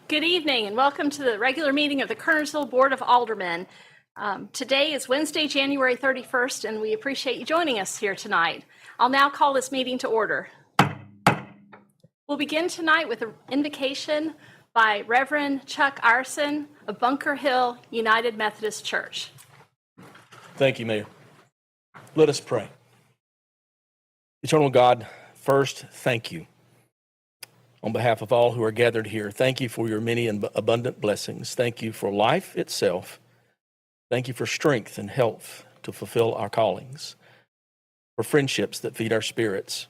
Good evening and welcome to the regular meeting of the Kernersville Board of Aldermen. Today is Wednesday, January 31st, and we appreciate you joining us here tonight. I'll now call this meeting to order. We'll begin tonight with an invocation by Reverend Chuck Arson of Bunker Hill United Methodist Church. Thank you, Mayor. Let us pray. Eternal God, first, thank you. On behalf of all who are gathered here, thank you for your many and abundant blessings. Thank you for life itself. Thank you for strength and health to fulfill our callings, for friendships that feed our spirits.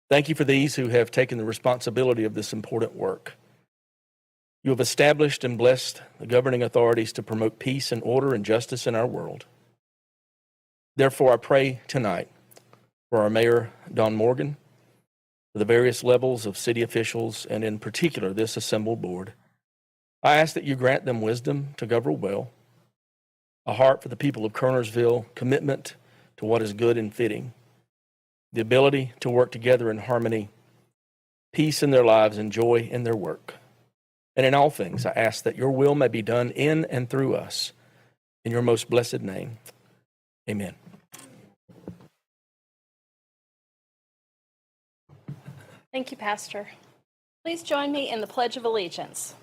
Thank you for these who have taken the responsibility of this important work. You have established and blessed the governing authorities to promote peace and order and justice in our world. Therefore, I pray tonight for our Mayor, Don Morgan, for the various levels of city officials, and in particular this assembled board. I ask that you grant them wisdom to govern well, a heart for the people of Kernersville, commitment to what is good and fitting, the ability to work together in harmony, peace in their lives, and joy in their work. And in all things, I ask that your will may be done in and through us. In your most blessed name, amen. Thank you, Pastor. Please join me in the Pledge of Allegiance.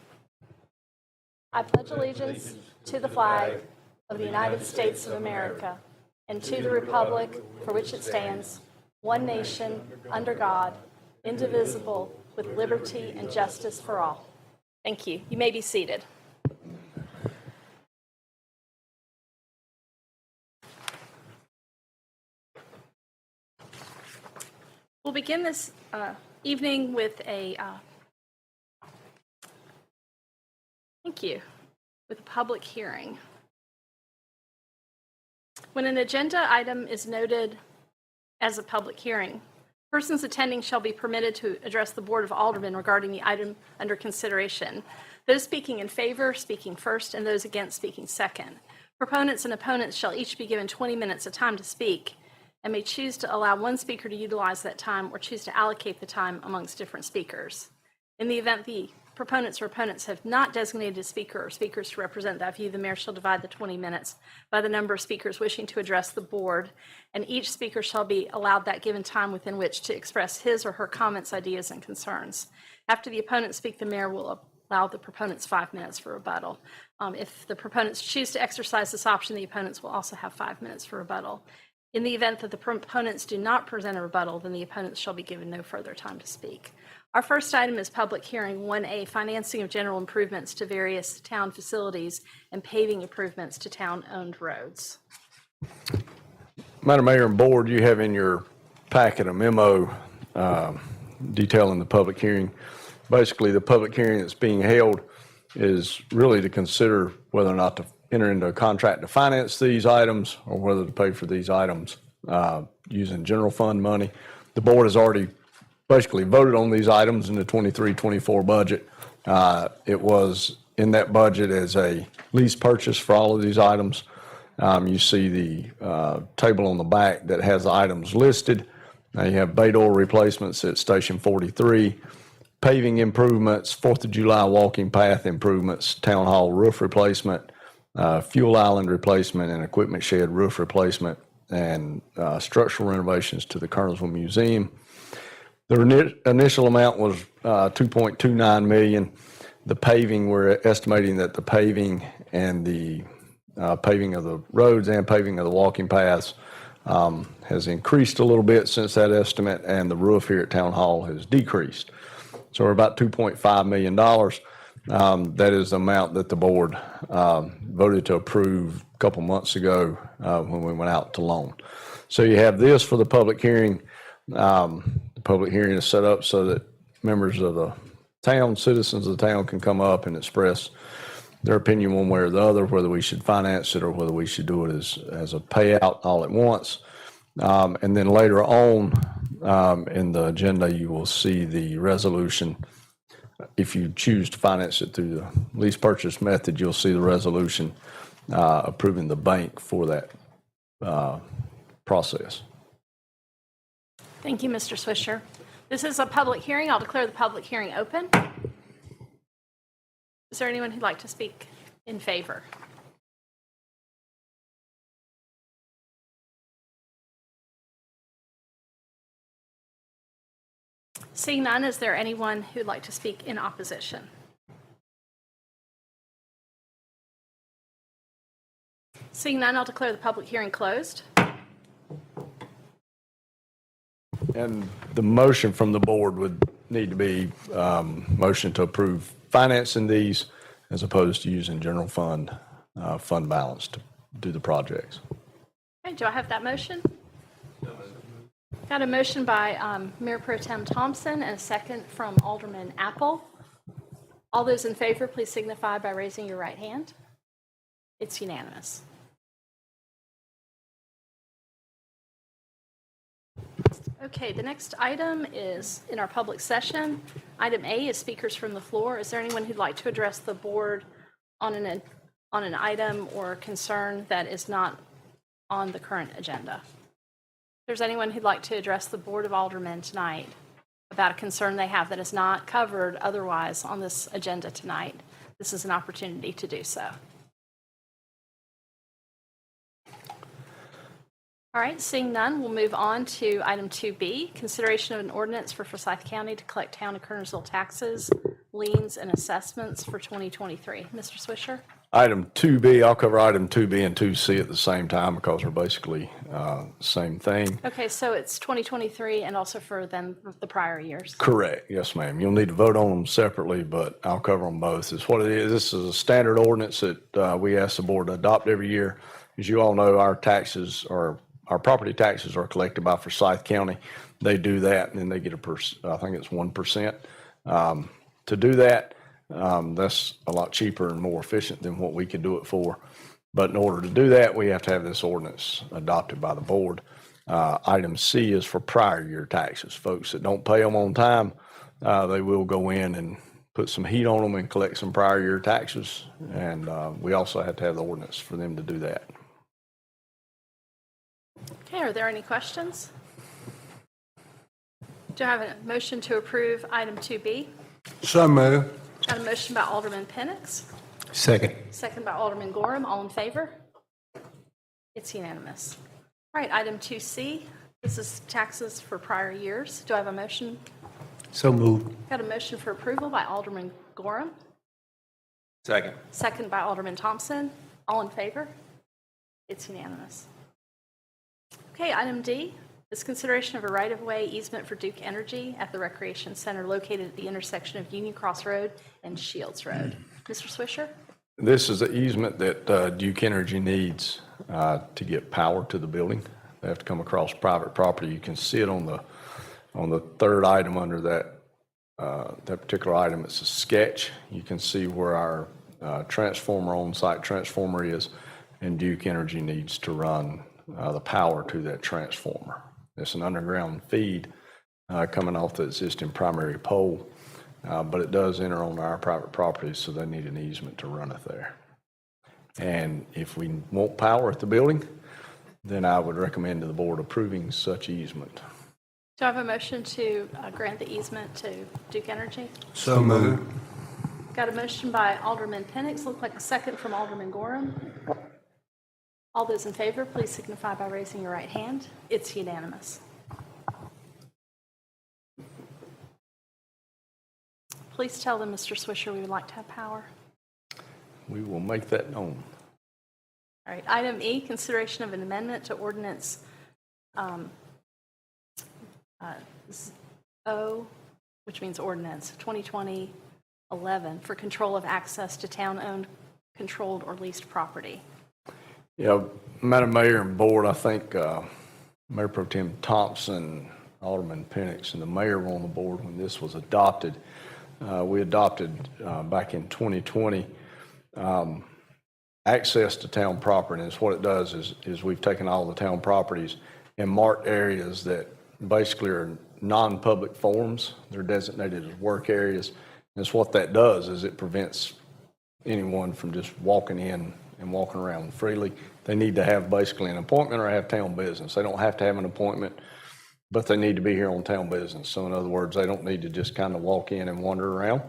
I pledge allegiance to the flag of the United States of America and to the republic for which it stands, one nation, under God, indivisible, with liberty and justice for all. Thank you. You may be seated. We'll begin this evening with a public hearing. When an agenda item is noted as a public hearing, persons attending shall be permitted to address the Board of Aldermen regarding the item under consideration. Those speaking in favor, speaking first, and those against, speaking second. Proponents and opponents shall each be given 20 minutes of time to speak, and may choose to allow one speaker to utilize that time or choose to allocate the time amongst different speakers. In the event the proponents or opponents have not designated a speaker or speakers to represent that view, the mayor shall divide the 20 minutes by the number of speakers wishing to address the board, and each speaker shall be allowed that given time within which to express his or her comments, ideas, and concerns. After the opponents speak, the mayor will allow the proponents 5 minutes for rebuttal. If the proponents choose to exercise this option, the opponents will also have 5 minutes for rebuttal. In the event that the proponents do not present a rebuttal, then the opponents shall be given no further time to speak. Our first item is public hearing 1A, financing of general improvements to various town facilities and paving improvements to town-owned roads. Madam Mayor and Board, you have in your packet a memo detailing the public hearing. Basically, the public hearing that's being held is really to consider whether or not to enter into a contract to finance these items or whether to pay for these items using general fund money. The board has already basically voted on these items in the 23-24 budget. It was in that budget as a lease purchase for all of these items. You see the table on the back that has the items listed. Now you have bait oil replacements at Station 43, paving improvements, 4th of July walking path improvements, town hall roof replacement, fuel island replacement, and equipment shed roof replacement, and structural renovations to the Kernersville Museum. The initial amount was $2.29 million. The paving, we're estimating that the paving and the paving of the roads and paving of the walking paths has increased a little bit since that estimate, and the roof here at Town Hall has decreased. So we're about $2.5 million. That is the amount that the board voted to approve a couple months ago when we went out to loan. So you have this for the public hearing. The public hearing is set up so that members of the town, citizens of the town, can come up and express their opinion one way or the other, whether we should finance it or whether we should do it as a payout all at once. And then later on in the agenda, you will see the resolution. If you choose to finance it through the lease purchase method, you'll see the resolution approving the bank for that process. Thank you, Mr. Swisher. This is a public hearing. I'll declare the public hearing open. Is there anyone who'd like to speak in favor? Seeing none, is there anyone who'd like to speak in opposition? Seeing none, I'll declare the public hearing closed. And the motion from the board would need to be motion to approve financing these as opposed to using general fund balance to do the projects. Okay, do I have that motion? Got a motion by Mayor Pro Tem Thompson and a second from Alderman Apple. All those in favor, please signify by raising your right hand. It's unanimous. Okay, the next item is in our public session. Item A is speakers from the floor. Is there anyone who'd like to address the board on an item or concern that is not on the current agenda? If there's anyone who'd like to address the Board of Aldermen tonight about a concern they have that is not covered otherwise on this agenda tonight, this is an opportunity to do so. All right, seeing none, we'll move on to item 2B, consideration of an ordinance for Forsyth County to collect town of Kernersville taxes, liens, and assessments for 2023. Mr. Swisher? Item 2B, I'll cover item 2B and 2C at the same time because they're basically the same thing. Okay, so it's 2023 and also for then the prior years. Correct. Yes, ma'am. You'll need to vote on them separately, but I'll cover them both. It's what it is. This is a standard ordinance that we ask the board to adopt every year. As you all know, our property taxes are collected by Forsyth County. They do that, and then they get I think it's 1%. To do that, that's a lot cheaper and more efficient than what we could do it for. But in order to do that, we have to have this ordinance adopted by the board. Item C is for prior year taxes. Folks that don't pay them on time, they will go in and put some heat on them and collect some prior year taxes. And we also have to have the ordinance for them to do that. Okay, are there any questions? Do I have a motion to approve item 2B? So moved. Got a motion by Alderman Penix, Second. second by Alderman Gorham. All in favor? It's unanimous. All right, item 2C. This is taxes for prior years. Do I have a motion? So moved. Got a motion for approval by Alderman Gorham, Second. second by Alderman Thompson. All in favor? It's unanimous. Okay, item D is consideration of a right-of-way easement for Duke Energy at the Recreation Center located at the intersection of Union Cross Road and Shields Road. Mr. Swisher? This is the easement that Duke Energy needs to get power to the building. They have to come across private property. You can see it on the third item under that particular item. It's a sketch. You can see where our transformer, on-site transformer is, and Duke Energy needs to run the power to that transformer. It's an underground feed coming off the existing primary pole, but it does enter on our private property, so they need an easement to run it there. And if we want power at the building, then I would recommend to the board approving such easement. Do I have a motion to grant the easement to Duke Energy? So moved. Got a motion by Alderman Penix, look like a second from Alderman Gorham. All those in favor, please signify by raising your right hand. It's unanimous. Please tell them, Mr. Swisher, we would like to have power. We will make that known. All right, item E, consideration of an amendment to ordinance O, which means ordinance 2020-11 for control of access to town-owned, controlled, or leased property. Yeah, Madam Mayor and Board, I think Mayor Pro Tem Thompson, Alderman Penix, and the mayor were on the board when this was adopted. We adopted back in 2020 access to town property. And it's what it does is we've taken all the town properties and marked areas that basically are non-public forums. They're designated as work areas. And it's what that does is it prevents anyone from just walking in and walking around freely. They need to have basically an appointment or have town business. They don't have to have an appointment, but they need to be here on town business. So in other words, they don't need to just kind of walk in and wander around.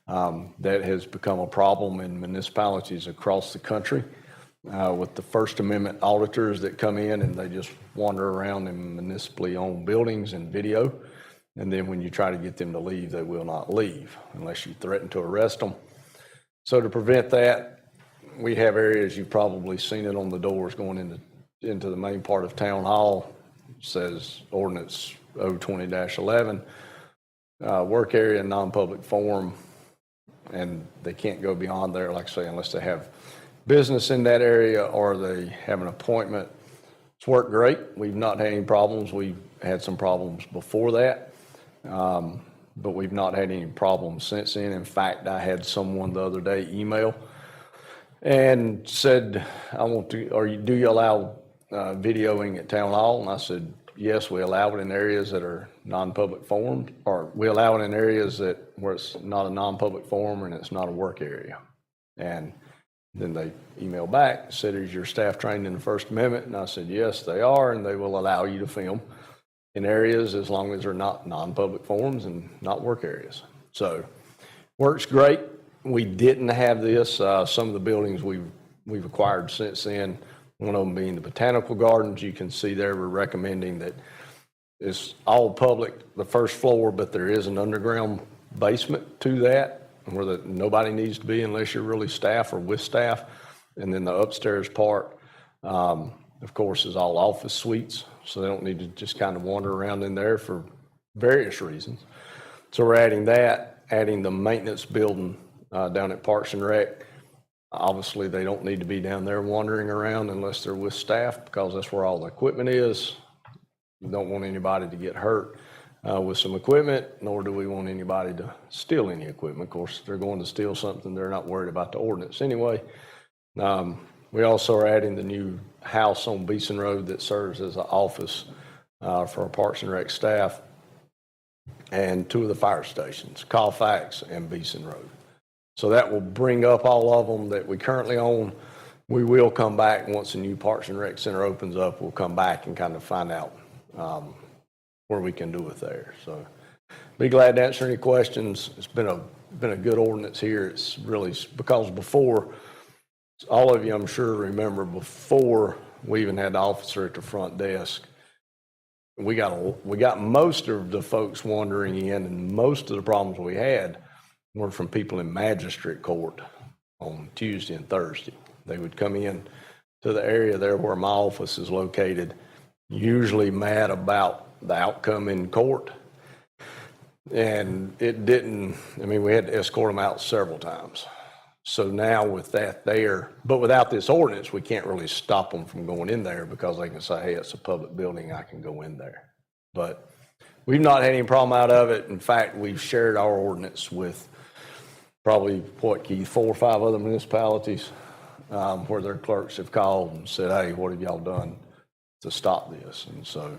That has become a problem in municipalities across the country with the First Amendment auditors that come in and they just wander around in municipally owned buildings and video. And then when you try to get them to leave, they will not leave unless you threaten to arrest them. So to prevent that, we have areas, you've probably seen it on the doors going into the main part of Town Hall. It says ordinance 020-11, work area, non-public forum, and they can't go beyond there, like I say, unless they have business in that area or they have an appointment. It's worked great. We've not had any problems. We've had some problems before that, but we've not had any problems since then. In fact, I had someone the other day email and said, do you allow videoing at Town Hall? And I said, yes, we allow it in areas that are non-public forums, or we allow it in areas where it's not a non-public forum and it's not a work area. And then they emailed back, said, is your staff trained in the First Amendment? And I said, yes, they are, and they will allow you to film in areas as long as they're not non-public forums and not work areas. So works great. We didn't have this. Some of the buildings we've acquired since then, one of them being the Botanical Gardens. You can see there we're recommending that it's all public, the first floor, but there is an underground basement to that where nobody needs to be unless you're really staff or with staff. And then the upstairs part, of course, is all office suites. So they don't need to just kind of wander around in there for various reasons. So we're adding that, adding the maintenance building down at Parks and Rec. Obviously, they don't need to be down there wandering around unless they're with staff because that's where all the equipment is. We don't want anybody to get hurt with some equipment, nor do we want anybody to steal any equipment. Of course, if they're going to steal something, they're not worried about the ordinance anyway. We also are adding the new house on Beeson Road that serves as an office for our Parks and Rec staff, and 2 of the fire stations, Colfax and Beeson Road. So that will bring up all of them that we currently own. We will come back once the new Parks and Rec Center opens up. We'll come back and kind of find out where we can do with there. So be glad to answer any questions. It's been a good ordinance here. It's really because before, all of you I'm sure remember, before we even had the officer at the front desk, we got most of the folks wandering in, and most of the problems we had were from people in magistrate court on Tuesday and Thursday. They would come in to the area there where my office is located, usually mad about the outcome in court. And it didn't, we had to escort them out several times. So now with that there, but without this ordinance, we can't really stop them from going in there because they can say, hey, it's a public building, I can go in there. But we've not had any problem out of it. In fact, we've shared our ordinance with probably, Keith, 4 or 5 other municipalities where their clerks have called and said, hey, what have y'all done to stop this? And so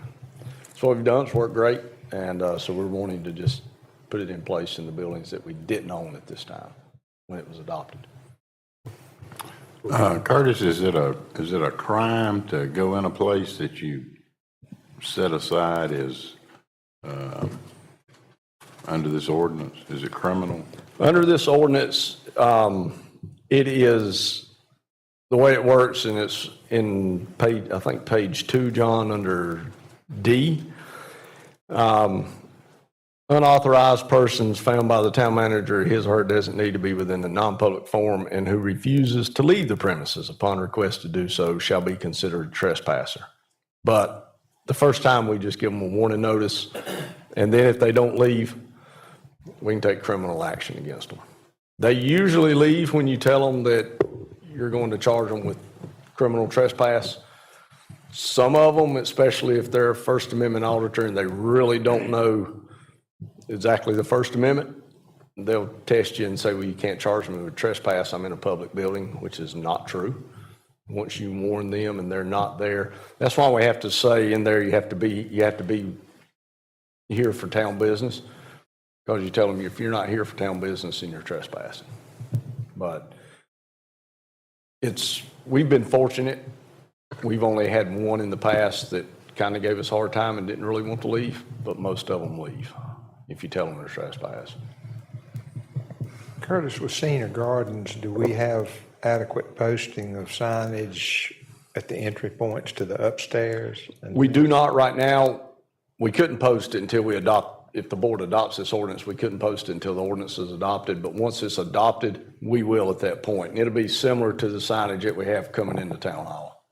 that's what we've done. It's worked great. And so we're wanting to just put it in place in the buildings that we didn't own at this time when it was adopted. Curtis, is it a crime to go in a place that you set aside as under this ordinance? Is it criminal? Under this ordinance, it is the way it works, and it's in page 2, John, under D. Unauthorized persons found by the town manager, his or her designee to be within the non-public forum and who refuses to leave the premises upon request to do so shall be considered a trespasser. But the first time we just give them a warning notice, and then if they don't leave, we can take criminal action against them. They usually leave when you tell them that you're going to charge them with criminal trespass. Some of them, especially if they're a First Amendment auditor and they really don't know exactly the First Amendment, they'll test you and say, well, you can't charge me with trespass. I'm in a public building, which is not true. Once you warn them and they're not there, that's why we have to say in there, you have to be here for town business, because you tell them if you're not here for town business, then you're trespassing. But we've been fortunate. We've only had one in the past that kind of gave us a hard time and didn't really want to leave, but most of them leave if you tell them they're trespassing. Curtis, with Senior Gardens, do we have adequate posting of signage at the entry points to the upstairs? We do not right now. We couldn't post it until we adopt, if the board adopts this ordinance, we couldn't post it until the ordinance is adopted. But once it's adopted, we will at that point. And it'll be similar to the signage that we have coming into town hall.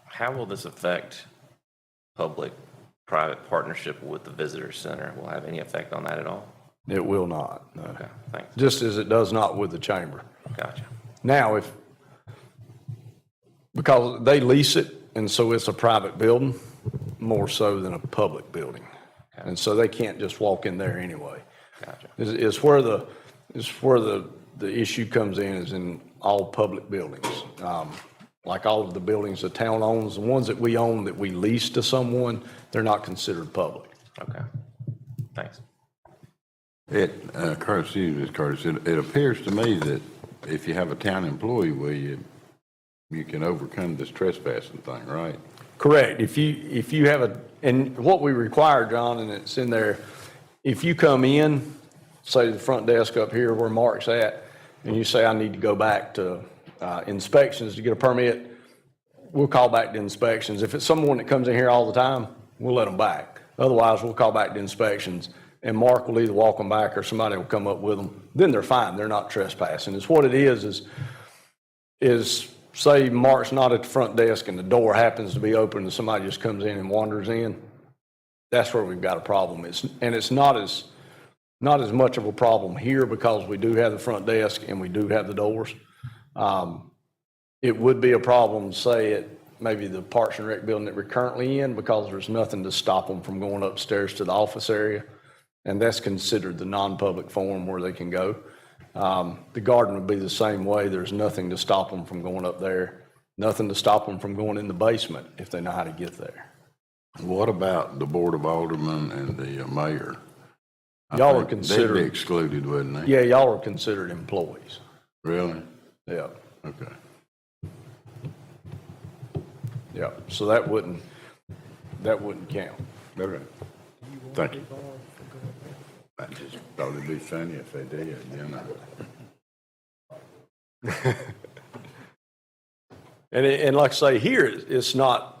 How will this affect public-private partnership with the visitor center? Will it have any effect on that at all? It will not, no. Okay, thanks. Just as it does not with the chamber. Gotcha. Now, because they lease it, and so it's a private building, more so than a public building. Okay. And so they can't just walk in there anyway. Gotcha. It's where the issue comes in, is in all public buildings. Like all of the buildings the town owns, the ones that we own that we lease to someone, they're not considered public. Okay, thanks. Curtis, it appears to me that if you have a town employee with you can overcome this trespassing thing, right? Correct. If you have and what we require, John, and it's in there, if you come in, say the front desk up here where Mark's at, and you say, I need to go back to inspections to get a permit, we'll call back to inspections. If it's someone that comes in here all the time, we'll let them back. Otherwise, we'll call back to inspections, and Mark will either walk them back or somebody will come up with them. Then they're fine. They're not trespassing. It's what it is say Mark's not at the front desk and the door happens to be open and somebody just comes in and wanders in. That's where we've got a problem. It's not as much of a problem here because we do have the front desk and we do have the doors. It would be a problem, say, at maybe the Parks and Rec building that we're currently in, because there's nothing to stop them from going upstairs to the office area. And that's considered the non-public forum where they can go. The garden would be the same way. There's nothing to stop them from going up there, nothing to stop them from going in the basement if they know how to get there. What about the Board of Aldermen and the mayor? Y'all are They'd considered, be excluded, wouldn't they? yeah, y'all are considered employees. Really? Yeah, Okay. yeah. So that wouldn't count. Okay. Thank you. I just thought it'd be funny if they did, you know. And like I say, here, it's not,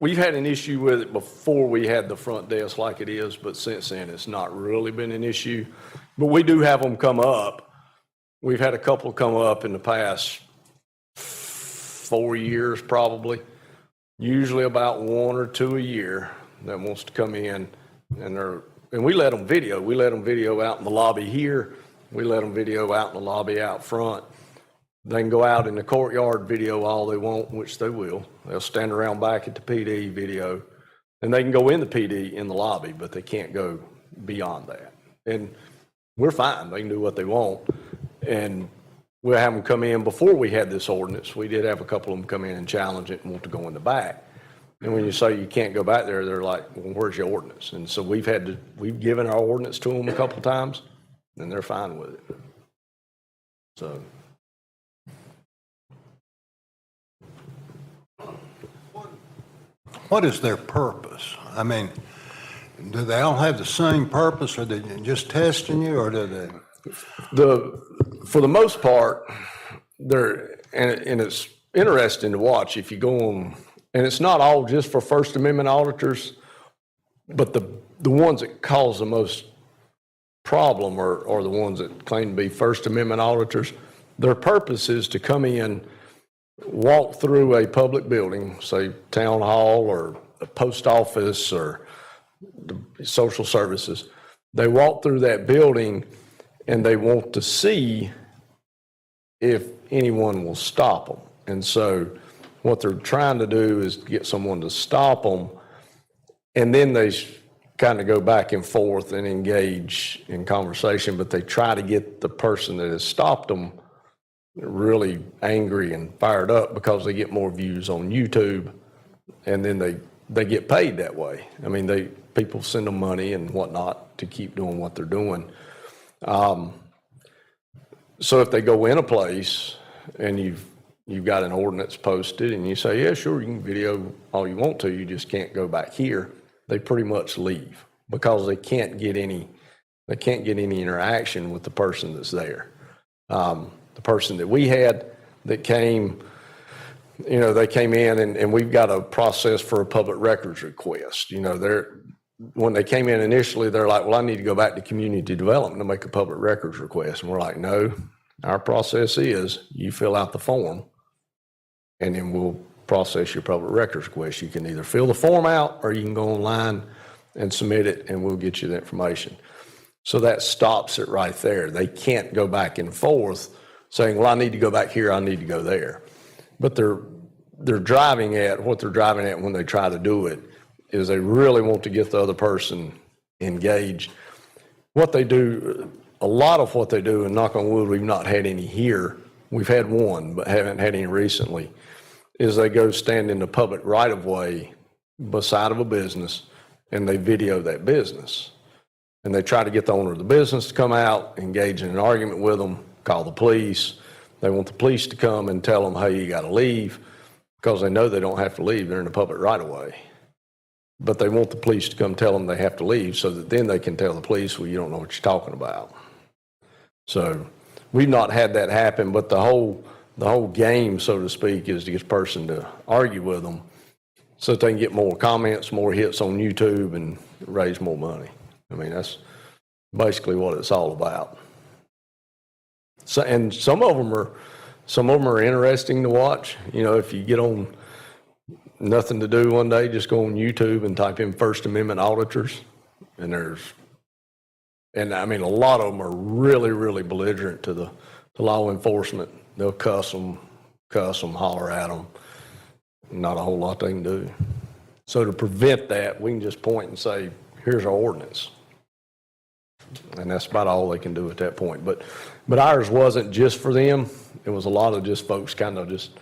we've had an issue with it before we had the front desk like it is, but since then, it's not really been an issue. But we do have them come up. We've had a couple come up in the past 4 years, probably. Usually about 1 or 2 a year that wants to come in, and we let them video. We let them video out in the lobby here. We let them video out in the lobby out front. They can go out in the courtyard, video all they want, which they will. They'll stand around back at the PD, video, and they can go in the PD in the lobby, but they can't go beyond that. And we're fine. They can do what they want. And we'll have them come in. Before we had this ordinance, we did have a couple of them come in and challenge it and want to go in the back. And when you say you can't go back there, they're like, well, where's your ordinance? And so we've given our ordinance to them a couple of times, and they're fine with it. So. What is their purpose? I mean, do they all have the same purpose, or are they just testing you, or do they? For the most part, and it's interesting to watch if you go on, and it's not all just for First Amendment auditors, but the ones that cause the most problem are the ones that claim to be First Amendment auditors. Their purpose is to come in, walk through a public building, say town hall or a post office or the social services. They walk through that building and they want to see if anyone will stop them. And so what they're trying to do is get someone to stop them, and then they kind of go back and forth and engage in conversation, but they try to get the person that has stopped them really angry and fired up because they get more views on YouTube, and then they get paid that way. I mean, people send them money and whatnot to keep doing what they're doing. So if they go in a place and you've got an ordinance posted and you say, yeah, sure, you can video all you want to, you just can't go back here, they pretty much leave because they can't get any They can't get any interaction with the person that's there. The person that we had that came, they came in and we've got a process for a public records request. When they came in initially, they're like, well, I need to go back to community development to make a public records request. And we're like, no, our process is you fill out the form and then we'll process your public records request. You can either fill the form out or you can go online and submit it and we'll get you the information. So that stops it right there. They can't go back and forth saying, well, I need to go back here, I need to go there. But they're driving at what they're driving at when they try to do it is they really want to get the other person engaged. What they do, a lot of what they do, and knock on wood, we've not had any here. We've had one, but haven't had any recently, is they go stand in the public right-of-way beside of a business and they video that business. And they try to get the owner of the business to come out, engage in an argument with them, call the police. They want the police to come and tell them, hey, you got to leave, because they know they don't have to leave. They're in the public right-of-way. But they want the police to come tell them they have to leave so that then they can tell the police, well, you don't know what you're talking about. So we've not had that happen, but the whole game, so to speak, is to get the person to argue with them so that they can get more comments, more hits on YouTube and raise more money. I mean, that's basically what it's all about. So, and some of them are interesting to watch. If you get on nothing to do one day, just go on YouTube and type in First Amendment auditors, and I mean, a lot of them are really, really belligerent to the law enforcement. They'll cuss them, holler at them. Not a whole lot they can do. So to prevent that, we can just point and say, here's our ordinance. And that's about all they can do at that point. But ours wasn't just for them. It was a lot of just folks kind of just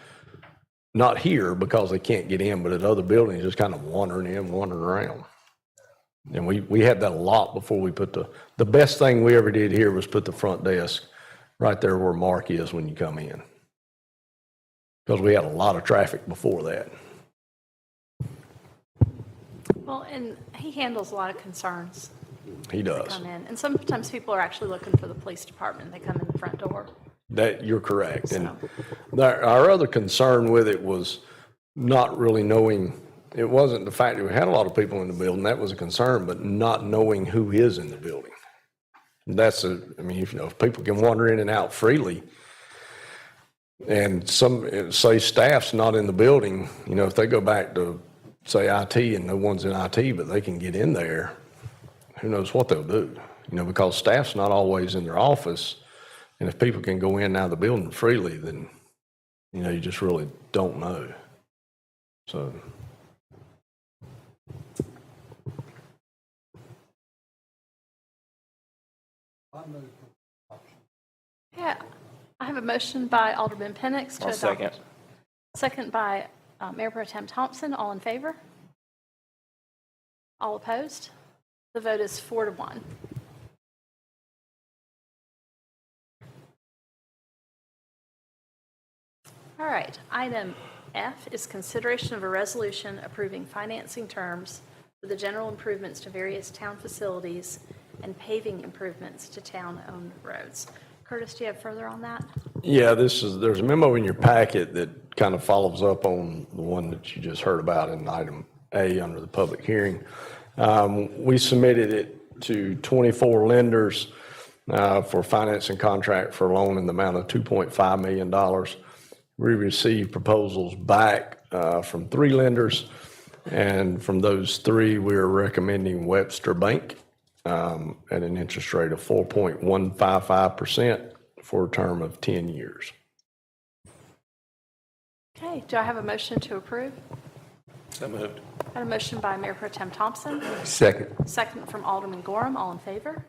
not here because they can't get in, but at other buildings just kind of wandering in, wandering around. And we had that a lot before we put the best thing we ever did here was put the front desk right there where Mark is when you come in. Because we had a lot of traffic before that. Well, and he handles a lot of concerns. He does. Come in, and sometimes people are actually looking for the police department. They come in the front door. That you're correct. So. And our other concern with it was not really knowing. It wasn't the fact that we had a lot of people in the building. That was a concern, but not knowing who is in the building. If people can wander in and out freely, and say staff's not in the building, if they go back to say IT and no one's in IT, but they can get in there, who knows what they'll do, because staff's not always in their office. And if people can go in and out of the building freely, then, you just really don't know. So. Yeah, I have a motion by Alderman Penix to I'll adopt. second. Second by Mayor Pro Tem Thompson. All in favor? All opposed? The vote is 4-1. All right, item F is consideration of a resolution approving financing terms for the general improvements to various town facilities and paving improvements to town-owned roads. Curtis, do you have further on that? Yeah, there's a memo in your packet that kind of follows up on the one that you just heard about in item A under the public hearing. We submitted it to 24 lenders for financing contract for a loan in the amount of $2.5 million. We received proposals back from 3 lenders, and from those 3, we are recommending Webster Bank at an interest rate of 4.155% for a term of 10 years. Okay, do I have a motion to approve? So moved. I have a motion by Mayor Pro Tem Thompson, Second. second from Alderman Gorham. All in favor?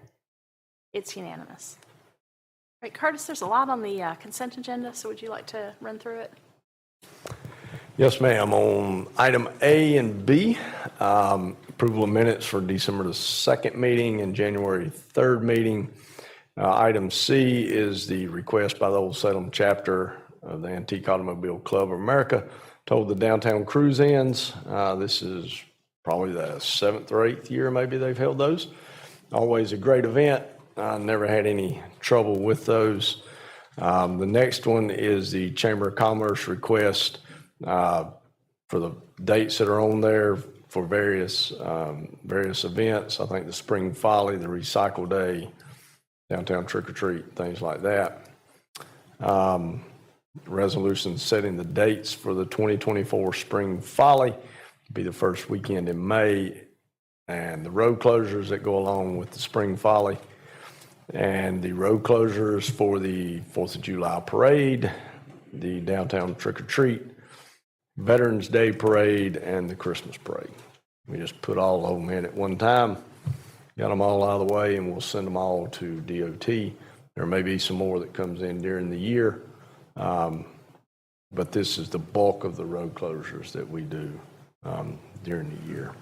It's unanimous. All right, Curtis, there's a lot on the consent agenda, so would you like to run through it? Yes, ma'am. On item A and B, approval of minutes for December the 2nd meeting and January 3rd meeting. Item C is the request by the Old Salem chapter of the Antique Automobile Club of America to hold the downtown cruise-ins. This is probably the 7th or 8th year maybe they've held those. always a great event. I never had any trouble with those. The next one is the Chamber of Commerce request for the dates that are on there for various events. I think the Spring Folly, the Recycle Day, Downtown Trick or Treat, things like that. Resolution setting the dates for the 2024 Spring Folly, be the first weekend in May, and the road closures that go along with the Spring Folly, and the road closures for the 4th of July Parade, the Downtown Trick or Treat, Veterans Day Parade, and the Christmas Parade. We just put all of them in at one time, got them all out of the way, and we'll send them all to DOT. There may be some more that comes in during the year, but this is the bulk of the road closures that we do during the year.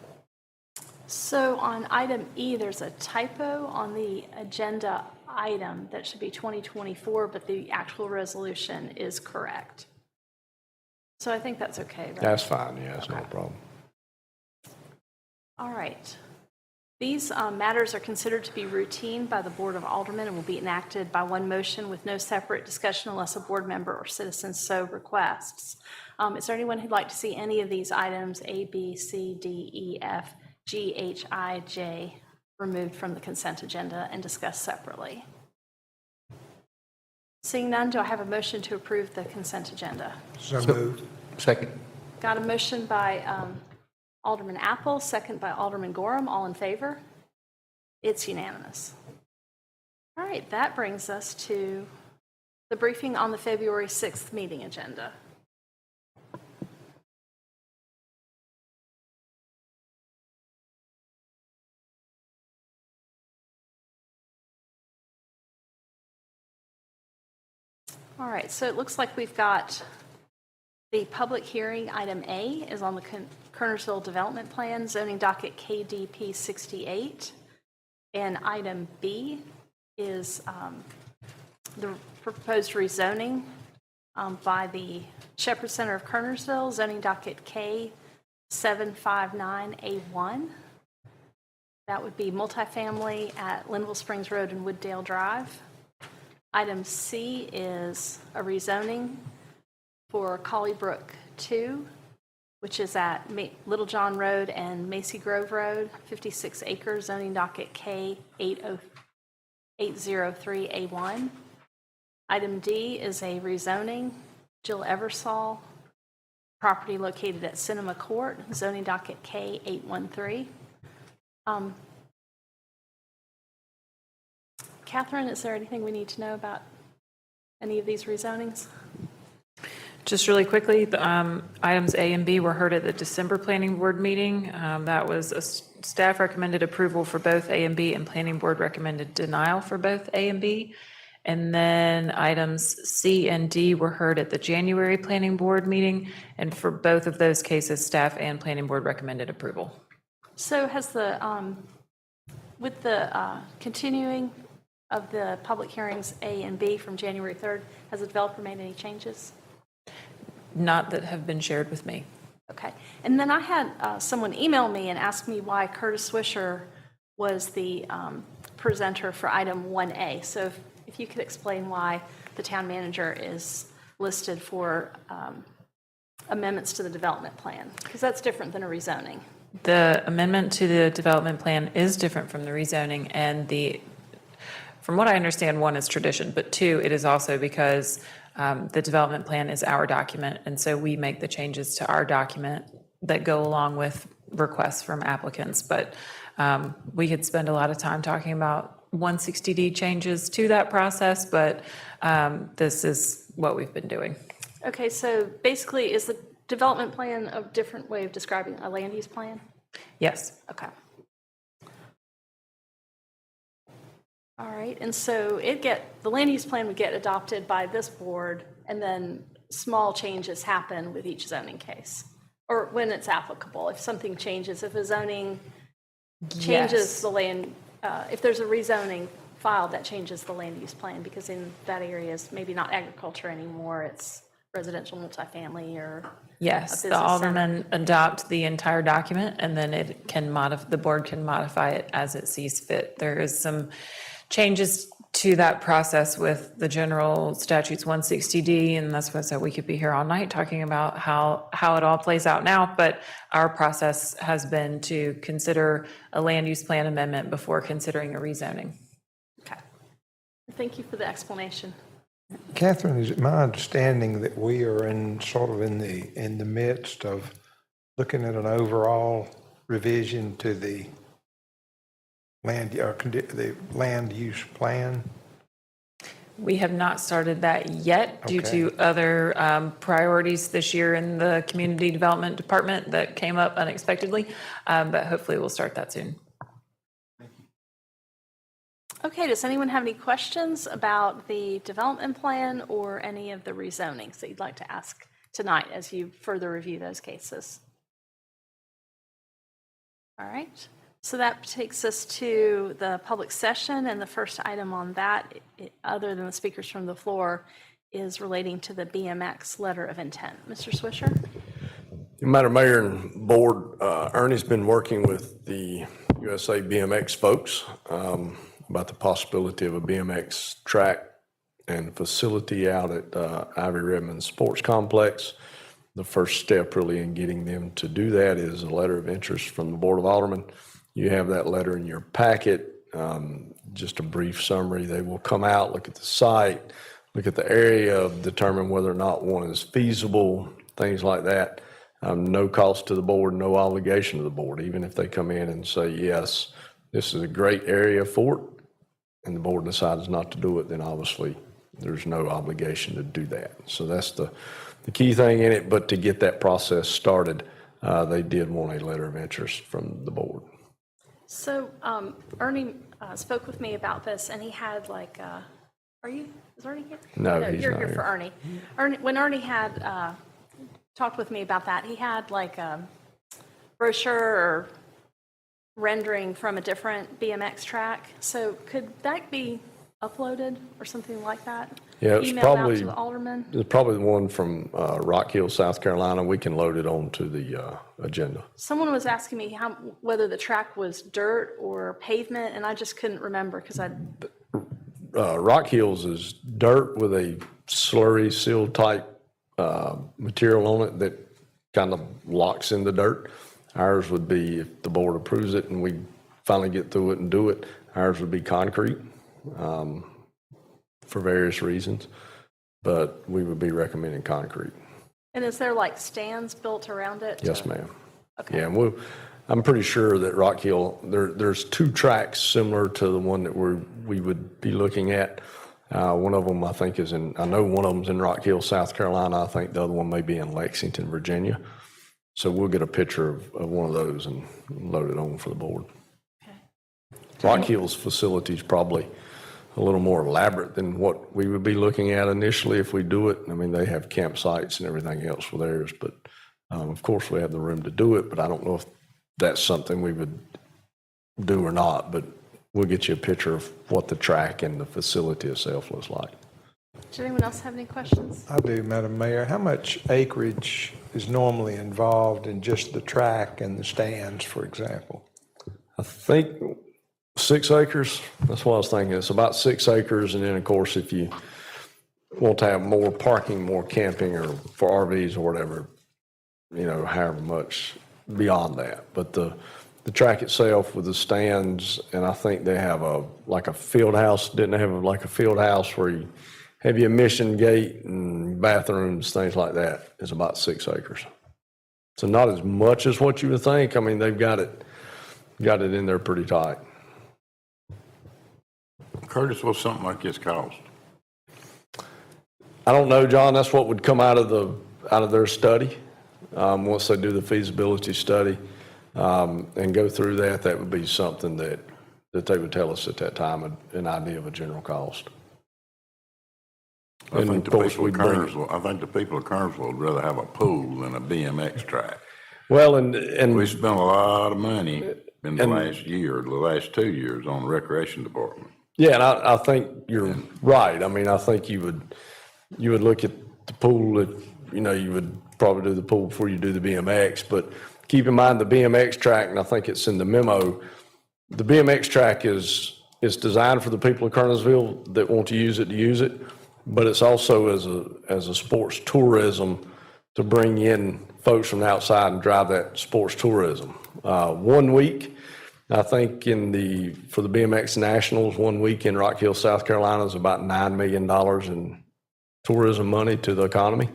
So on item E, there's a typo on the agenda item that should be 2024, but the actual resolution is correct. So I think that's okay, right? That's fine, yeah, that's no problem. All right. These matters are considered to be routine by the Board of Aldermen and will be enacted by one motion with no separate discussion unless a board member or citizen so requests. Is there anyone who'd like to see any of these items, A, B, C, D, E, F, G, H, I, J, removed from the consent agenda and discussed separately? Seeing none, do I have a motion to approve the consent agenda? So moved. Second. Got a motion by Alderman Apple, second by Alderman Gorham. All in favor? It's unanimous. All right, that brings us to the briefing on the February 6th meeting agenda. All right, so it looks like we've got the public hearing. Item A is on the Kernersville Development Plan, zoning docket KDP 68. And item B is the proposed rezoning by the Shepherd Center of Kernersville, zoning docket K759A1. That would be multifamily at Linville Springs Road and Wooddale Drive. Item C is a rezoning for Collybrook 2, which is at Little John Road and Macy Grove Road, 56 acres, zoning docket K803A1. Item D is a rezoning, Jill Eversole, property located at Cinema Court, zoning docket K813. Catherine, is there anything we need to know about any of these rezonings? Just really quickly, items A and B were heard at the December Planning Board meeting. That was a staff recommended approval for both A and B, and Planning Board recommended denial for both A and B. And then items C and D were heard at the January Planning Board meeting, and for both of those cases, staff and Planning Board recommended approval. So has the, with the continuing of the public hearings A and B from January 3rd, has the developer made any changes? Not that have been shared with me. Okay. And then I had someone email me and ask me why Curtis Swisher was the presenter for item 1A. So if you could explain why the town manager is listed for amendments to the development plan, because that's different than a rezoning. The amendment to the development plan is different from the rezoning, and from what I understand, one is tradition, but two, it is also because the development plan is our document, and so we make the changes to our document that go along with requests from applicants. But we could spend a lot of time talking about 160D changes to that process, but this is what we've been doing. Okay, so basically, is the development plan a different way of describing a land use plan? Yes. Okay. All right, and so the land use plan would get adopted by this board, and then small changes happen with each zoning case, or when it's applicable. If something changes, if a zoning changes Yes. the land, if there's a rezoning filed, that changes the land use plan, because in that area is maybe not agriculture anymore, it's residential multifamily or? Yes, a the business aldermen adopt the entire document, and then it can the board can modify it as it sees fit. There is some changes to that process with the general statutes 160D, and that's what, so we could be here all night talking about how it all plays out now, but our process has been to consider a land use plan amendment before considering a rezoning. Okay. Thank you for the explanation. Catherine, is it my understanding that we are in the midst of looking at an overall revision to the land use plan? We have not started that yet due Okay. to other priorities this year in the Community Development Department that came up unexpectedly, but hopefully we'll start that soon. Okay, does anyone have any questions about the development plan or any of the rezonings that you'd like to ask tonight as you further review those cases? All right, so that takes us to the public session, and the first item on that, other than the speakers from the floor, is relating to the BMX letter of intent. Mr. Swisher? Madam Mayor and Board, Ernie's been working with the USA BMX folks about the possibility of a BMX track and facility out at Ivy Redmond Sports Complex. The first step really in getting them to do that is a letter of interest from the Board of Aldermen. You have that letter in your packet. Just a brief summary. They will come out, look at the site, look at the area, determine whether or not one is feasible, things like that. No cost to the board, no obligation to the board. Even if they come in and say, yes, this is a great area for it, and the board decides not to do it, then obviously there's no obligation to do that. So that's the key thing in it. But to get that process started, they did want a letter of interest from the board. So Ernie spoke with me about this, and he had like, is Ernie here? No, he's you're not here here. for Ernie. When Ernie had talked with me about that, he had like a brochure or rendering from a different BMX track. So could that be uploaded or something like that? Yeah, it's Emailed probably out to the alderman? It's probably the one from Rock Hill, South Carolina. We can load it onto the agenda. Someone was asking me whether the track was dirt or pavement, and I just couldn't remember because Rock Hills is dirt with a slurry seal type material on it that kind of locks in the dirt. Ours would be, if the board approves it and we finally get through it and do it, ours would be concrete for various reasons, but we would be recommending concrete. And is there like stands built around it? Yes, ma'am. Okay. Yeah, and I'm pretty sure that Rock Hill, there's two tracks similar to the one that we would be looking at. One of them I think I know one of them's in Rock Hill, South Carolina. I think the other one may be in Lexington, Virginia. So we'll get a picture of one of those and load it on for the board. Okay. Rock Hill's facility is probably a little more elaborate than what we would be looking at initially if we do it. I mean, they have campsites and everything else for theirs, but of course we have the room to do it, but I don't know if that's something we would do or not, but we'll get you a picture of what the track and the facility itself looks like. Does anyone else have any questions? I do, Madam Mayor. How much acreage is normally involved in just the track and the stands, for example? I think 6 acres, that's what I was thinking. It's about 6 acres, and then of course if you want to have more parking, more camping, or for RVs or whatever, however much beyond that. But the track itself with the stands, and I think they have a field house, didn't they have like a field house where you have your admission gate and bathrooms, things like that, is about 6 acres. So not as much as what you would think. I mean, they've got it in there pretty tight. Curtis, what's something like this cost? I don't know, John. That's what would come out of their study. Once they do the feasibility study and go through that, that would be something that they would tell us at that time, an idea of a general cost. I think the people of Kernersville would rather have a pool than a BMX track. Well, and We spent a lot of money in the last 2 years on the recreation department. yeah, and I think you're right. I mean, I think you would look at the pool, you would probably do the pool before you do the BMX, but keep in mind the BMX track, and I think it's in the memo, the BMX track is designed for the people of Kernersville that want to use it, but it's also as a sports tourism to bring in folks from the outside and drive that sports tourism. 1 week, I think for the BMX Nationals, 1 week in Rock Hill, South Carolina is about $9 million in tourism money to the economy.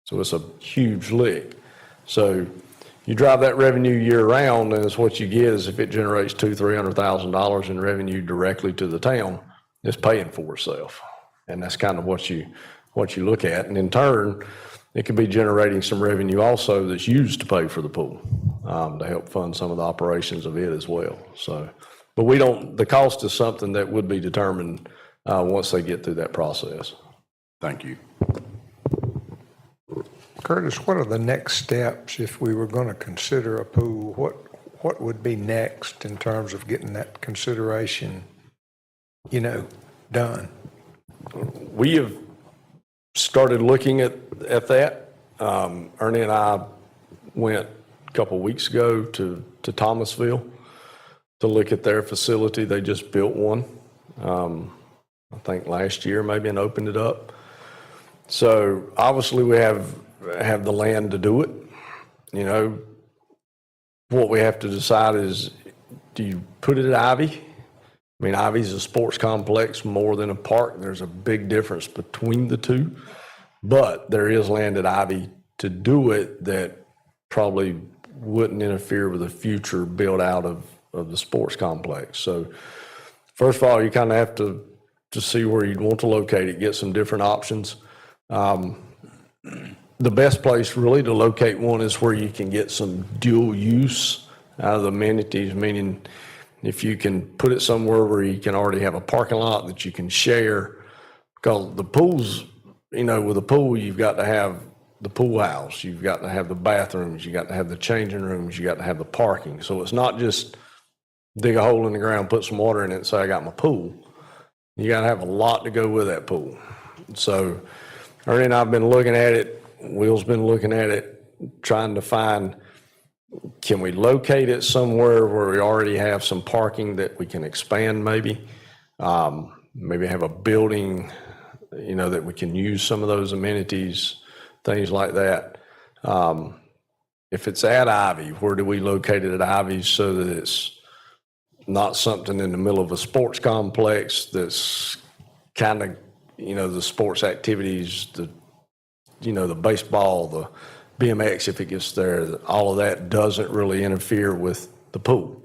So it's a huge lick. So you drive that revenue year round, and it's what you get is if it generates $200,000-$300,000 in revenue directly to the town, it's paying for itself. And that's kind of what you look at. And in turn, it could be generating some revenue also that's used to pay for the pool, to help fund some of the operations of it as well. So, but the cost is something that would be determined once they get through that process. Thank you. Curtis, what are the next steps if we were going to consider a pool? What would be next in terms of getting that consideration, done? We have started looking at that. Ernie and I went a couple of weeks ago to Thomasville to look at their facility. They just built one, I think last year maybe, and opened it up. So obviously we have the land to do it. What we have to decide is, do you put it at Ivy? I mean, Ivy's a sports complex more than a park. There's a big difference between the two, but there is land at Ivy to do it that probably wouldn't interfere with the future build out of the sports complex. So first of all, you kind of have to see where you'd want to locate it, get some different options. The best place really to locate one is where you can get some dual use out of the amenities, meaning if you can put it somewhere where you can already have a parking lot that you can share, because the pools, with a pool, you've got to have the pool house, you've got to have the bathrooms, you got to have the changing rooms, you got to have the parking. So it's not just dig a hole in the ground, put some water in it and say, I got my pool. You got to have a lot to go with that pool. So Ernie and I have been looking at it, Will's been looking at it, trying to find, can we locate it somewhere where we already have some parking that we can expand maybe? Maybe have a building, that we can use some of those amenities, things like that. If it's at Ivy, where do we locate it at Ivy so that it's not something in the middle of a sports complex that's kind of, the sports activities, the baseball, the BMX, if it gets there, all of that doesn't really interfere with the pool.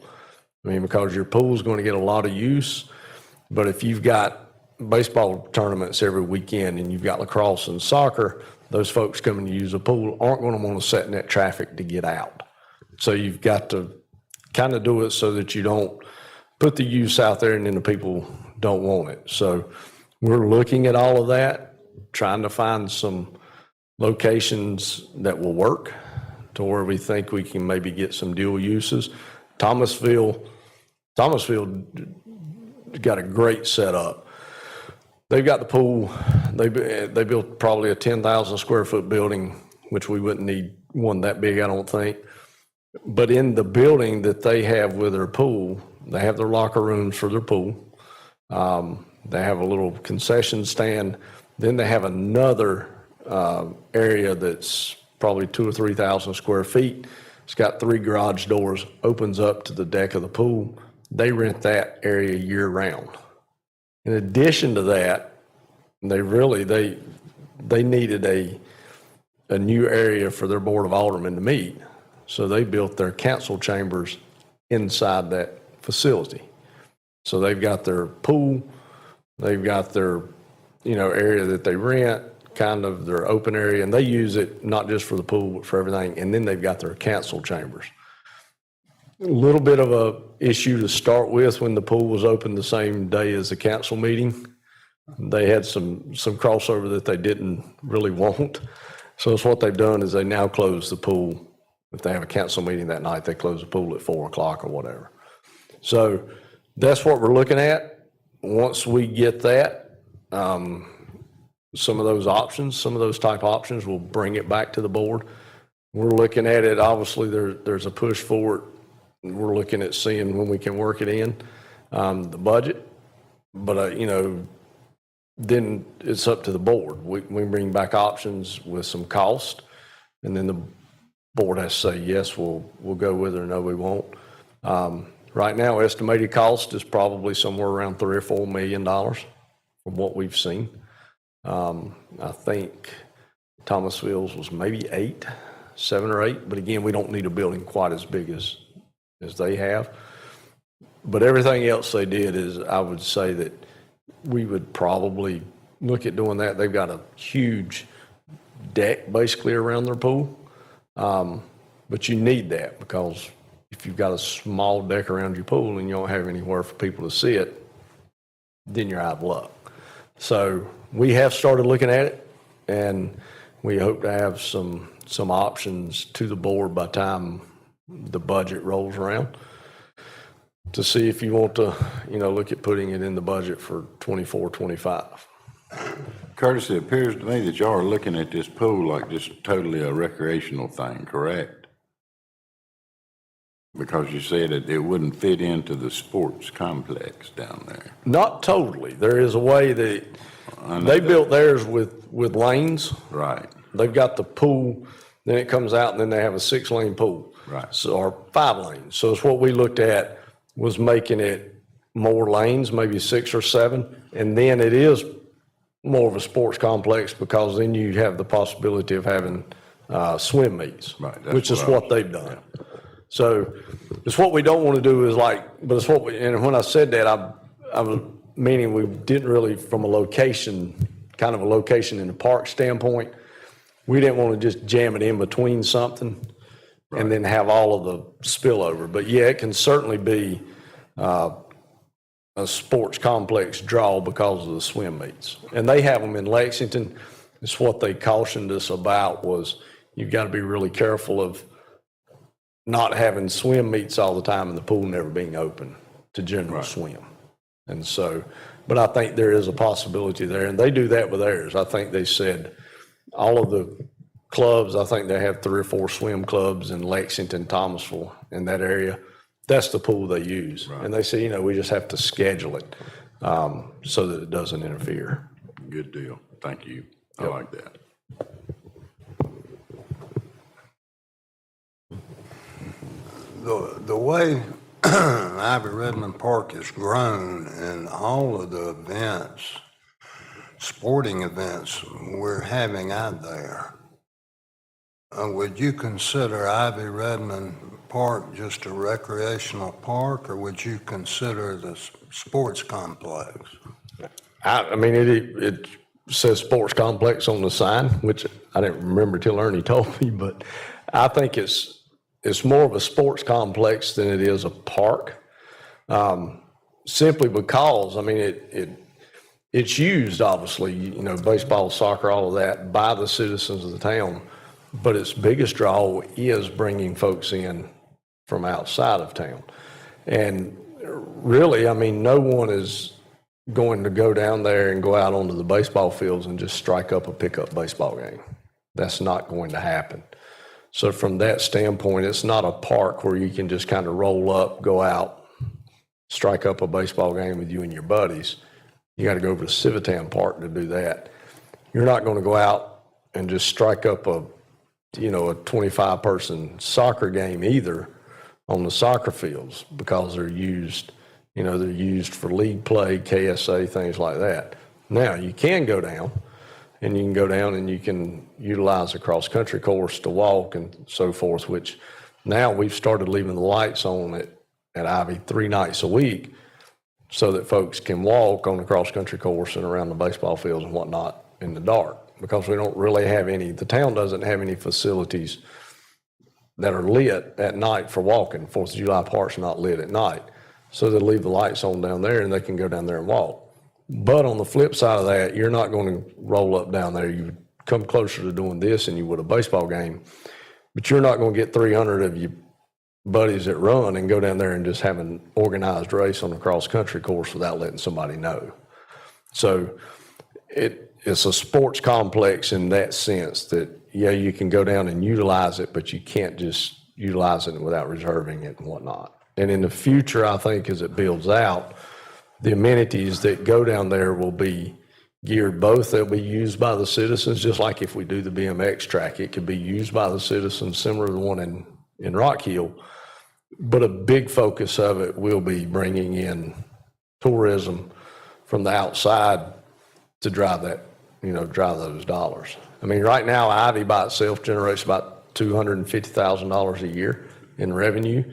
I mean, because your pool's going to get a lot of use, but if you've got baseball tournaments every weekend and you've got lacrosse and soccer, those folks coming to use a pool aren't going to want to set in that traffic to get out. So you've got to kind of do it so that you don't put the use out there and then the people don't want it. So we're looking at all of that, trying to find some locations that will work to where we think we can maybe get some dual uses. Thomasville got a great setup. They've got the pool. They built probably a 10,000 square foot building, which we wouldn't need one that big, I don't think. But in the building that they have with their pool, they have their locker rooms for their pool. They have a little concession stand. Then they have another area that's probably 2,000 or 3,000 square feet. It's got 3 garage doors, opens up to the deck of the pool. They rent that area year round. In addition to that, they needed a new area for their board of aldermen to meet. So they built their council chambers inside that facility. So they've got their pool, they've got their, area that they rent, kind of their open area, and they use it not just for the pool, but for everything. And then they've got their council chambers. A little bit of a issue to start with when the pool was open the same day as the council meeting. They had some crossover that they didn't really want. So it's what they've done is they now close the pool. If they have a council meeting that night, they close the pool at 4 o'clock or whatever. So that's what we're looking at. Once we get that, some of those options, some of those type options. We'll bring it back to the board. We're looking at it, obviously, there's a push for it. We're looking at seeing when we can work it in, the budget. But, then it's up to the board. We bring back options with some cost, and then the board has to say, yes, we'll go with it, or no, we won't. Right now, estimated cost is probably somewhere around $3 or $4 million from what we've seen. I think Thomasville's was maybe 7 or 8, but again, we don't need a building quite as big as they have. But everything else they did is, I would say that we would probably look at doing that. They've got a huge deck basically around their pool. But you need that, because if you've got a small deck around your pool and you don't have anywhere for people to sit, then you're out of luck. So we have started looking at it, and we hope to have some options to the board by the time the budget rolls around, to see if you want to, look at putting it in the budget for 24, 25. Curtis, it appears to me that y'all are looking at this pool like just totally a recreational thing, correct? Because you said it wouldn't fit into the sports complex down there. Not totally. There is a way that they built theirs with lanes. Right. They've got the pool, then it comes out, and then they have a 6-lane pool. Right. So, or 5 lanes. So it's what we looked at, was making it more lanes, maybe 6 or 7. And then it is more of a sports complex, because then you have the possibility of having swim meets, Right, which is what they've done. Yeah. So it's what we don't want to do is but it's what and when I said that, I was meaning we didn't really, from a location in the park standpoint, we didn't want to just jam it in between something and then have all of the spillover. But yeah, it can certainly be a sports complex draw because of the swim meets. And they have them in Lexington. It's what they cautioned us about, was you've got to be really careful of not having swim meets all the time and the pool never being open to general swim. And so, but I think there is a possibility there, and they do that with theirs. I think they said all of the clubs, I think they have 3 or 4 swim clubs in Lexington, Thomasville, in that area. That's the pool they use. Right. And they say, we just have to schedule it so that it doesn't interfere. Good deal. Thank you. I like that. The way Ivy Redmond Park has grown, and all of the events, sporting events we're having out there, would you consider Ivy Redmond Park just a recreational park, or would you consider the sports complex? I mean, it says sports complex on the sign, which I didn't remember till Ernie told me, but I think it's more of a sports complex than it is a park, simply because, I mean, it's used, obviously, baseball, soccer, all of that, by the citizens of the town, but its biggest draw is bringing folks in from outside of town. And really, I mean, no one is going to go down there and go out onto the baseball fields and just strike up a pickup baseball game. That's not going to happen. So from that standpoint, it's not a park where you can just kind of roll up, go out, strike up a baseball game with you and your buddies. You got to go over to Civitan Park to do that. You're not going to go out and just strike up a 25-person soccer game either on the soccer fields, because they're used for league play, KSA, things like that. Now, you can go down, and you can go down and you can utilize a cross-country course to walk and so forth, which now we've started leaving the lights on at Ivy 3 nights a week so that folks can walk on the cross-country course and around the baseball fields and whatnot in the dark, because we don't really have the town doesn't have any facilities that are lit at night for walking. 4th of July Park's not lit at night. So they leave the lights on down there and they can go down there and walk. But on the flip side of that, you're not going to roll up down there. You would come closer to doing this than you would a baseball game, but you're not going to get 300 of your buddies that run and go down there and just have an organized race on a cross-country course without letting somebody know. So it's a sports complex in that sense that, yeah, you can go down and utilize it, but you can't just utilize it without reserving it and whatnot. And in the future, I think as it builds out, the amenities that go down there will be geared both. They'll be used by the citizens, just like if we do the BMX track, it could be used by the citizens, similar to the one in Rock Hill. But a big focus of it will be bringing in tourism from the outside to drive that, drive those dollars. I mean, right now, Ivy by itself generates about $250,000 a year in revenue,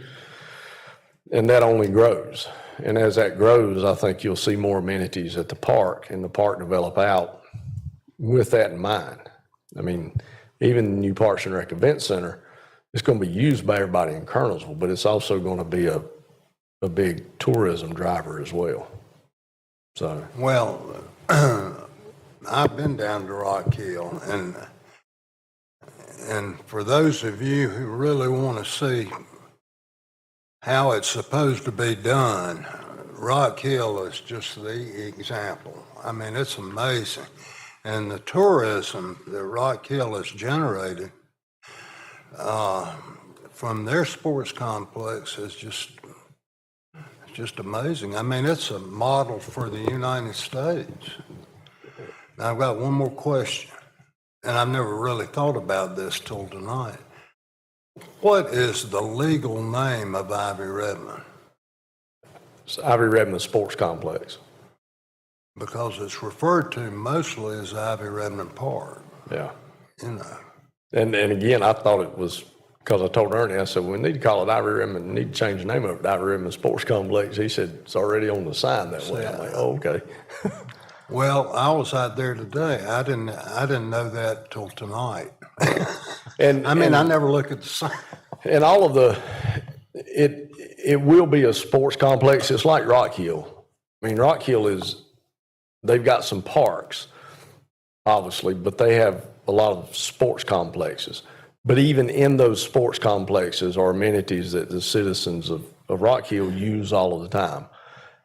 and that only grows. And as that grows, I think you'll see more amenities at the park and the park develop out with that in mind. I mean, even the new Parks and Rec Event Center, it's going to be used by everybody in Kernersville, but it's also going to be a big tourism driver as well. So, Well, I've been down to Rock Hill, and for those of you who really want to see how it's supposed to be done, Rock Hill is just the example. I mean, it's amazing. And the tourism that Rock Hill has generated from their sports complex is just amazing. I mean, it's a model for the United States. Now, I've got one more question, and I've never really thought about this till tonight. What is the legal name of Ivy Redmond? it's Ivy Redmond Sports Complex. Because it's referred to mostly as Ivy Redmond Park, Yeah. you know. And again, I thought it was, because I told Ernie, I said, we need to call it Ivy Redmond, we need to change the name of it to Ivy Redmond Sports Complex. He said, it's already on the sign that way. I'm like, oh, okay. Well, I was out there today. I didn't know that till tonight. And I mean, I never look at the sign. And all of it will be a sports complex. It's like Rock Hill. I mean, Rock Hill they've got some parks, obviously, but they have a lot of sports complexes. But even in those sports complexes are amenities that the citizens of Rock Hill use all of the time.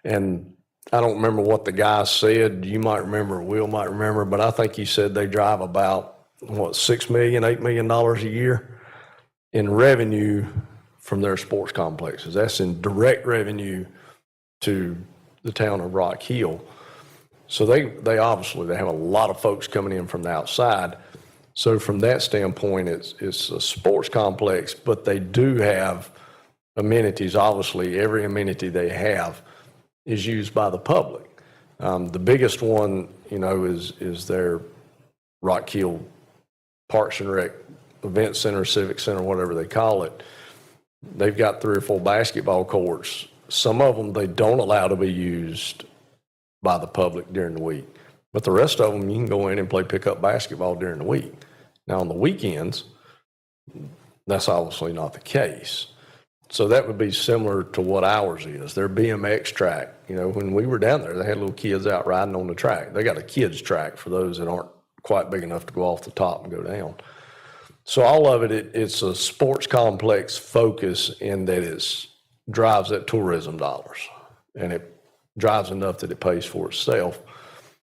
And I don't remember what the guy said. You might remember, Will might remember, but I think he said they drive about, $6 million, $8 million a year in revenue from their sports complexes. That's in direct revenue to the town of Rock Hill. So they obviously, they have a lot of folks coming in from the outside. So from that standpoint, it's a sports complex, but they do have amenities. Obviously, every amenity they have is used by the public. The biggest one, is their Rock Hill Parks and Rec Event Center, Civic Center, whatever they call it. They've got 3 or 4 basketball courts. Some of them they don't allow to be used by the public during the week. But the rest of them, you can go in and play pickup basketball during the week. Now, on the weekends, that's obviously not the case. So that would be similar to what ours is. Their BMX track, when we were down there, they had little kids out riding on the track. They got a kids track for those that aren't quite big enough to go off the top and go down. So all of it's a sports complex focus in that it drives that tourism dollars, and it drives enough that it pays for itself,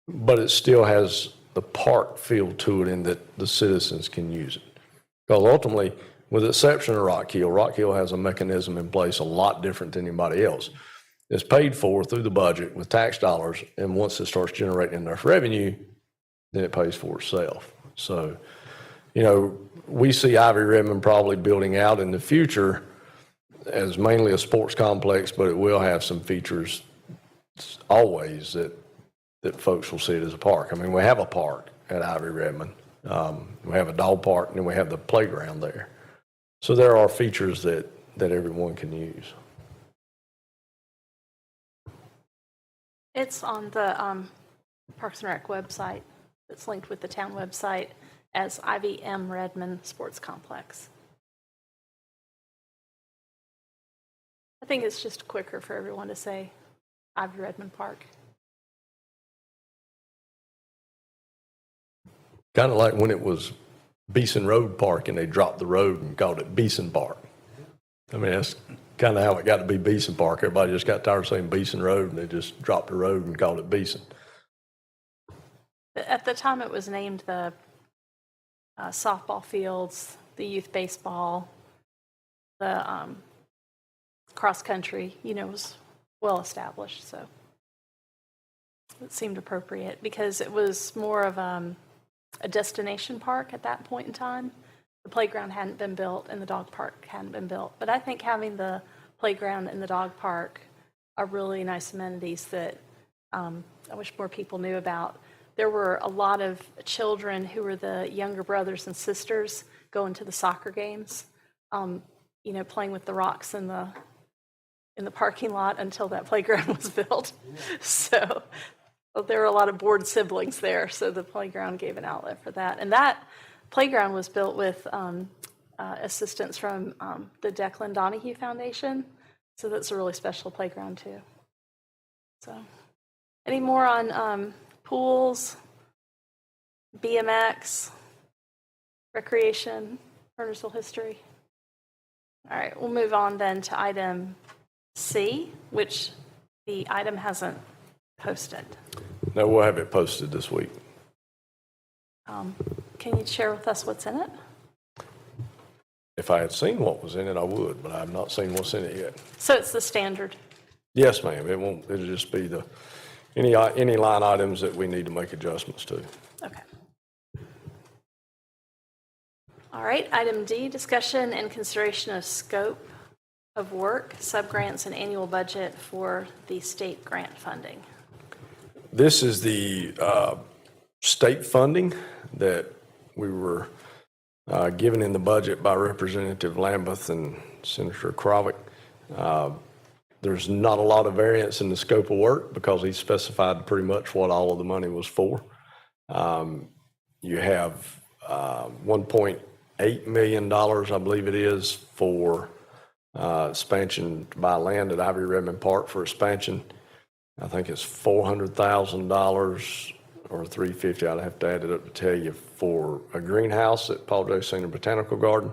but it still has the park feel to it in that the citizens can use it. Because ultimately, with the exception of Rock Hill has a mechanism in place a lot different than anybody else. It's paid for through the budget with tax dollars, and once it starts generating enough revenue, then it pays for itself. So, we see Ivy Redmond probably building out in the future as mainly a sports complex, but it will have some features always that folks will see it as a park. I mean, we have a park at Ivy Redmond. We have a dog park, and then we have the playground there. So there are features that everyone can use. It's on the Parks and Rec website. It's linked with the town website as IVM Redmond Sports Complex. I think it's just quicker for everyone to say Ivy Redmond Park. Kind of like when it was Beeson Road Park and they dropped the road and called it Beeson Park. I mean, that's kind of how it got to be Beeson Park. Everybody just got tired of saying Beeson Road and they just dropped the road and called it Beeson. At the time, it was named the softball fields, the youth baseball, the cross-country, was well-established, so it seemed appropriate because it was more of a destination park at that point in time. The playground hadn't been built and the dog park hadn't been built. But I think having the playground and the dog park are really nice amenities that I wish more people knew about. There were a lot of children who were the younger brothers and sisters going to the soccer games, playing with the rocks in the parking lot until that playground was built. So there were a lot of bored siblings there, so the playground gave an outlet for that. And that playground was built with assistance from the Declan Donahue Foundation, so that's a really special playground too. So, any more on pools, BMX, recreation, Kernersville history? All right, we'll move on then to item C, which the item hasn't posted. No, we'll have it posted this week. Can you share with us what's in it? If I had seen what was in it, I would, but I've not seen what's in it yet. So it's the standard. Yes, ma'am. It'll just be any line items that we need to make adjustments to. Okay. All right, item D, discussion and consideration of scope of work, subgrants, and annual budget for the state grant funding. This is the state funding that we were given in the budget by Representative Lambeth and Senator Krovic. There's not a lot of variance in the scope of work because he specified pretty much what all of the money was for. You have $1.8 million, I believe it is, for expansion to buy land at Ivy Redmond Park for expansion. I think it's $400,000 or $350,000. I'd have to add it up to tell you, for a greenhouse at Paul J. Senior Botanical Garden.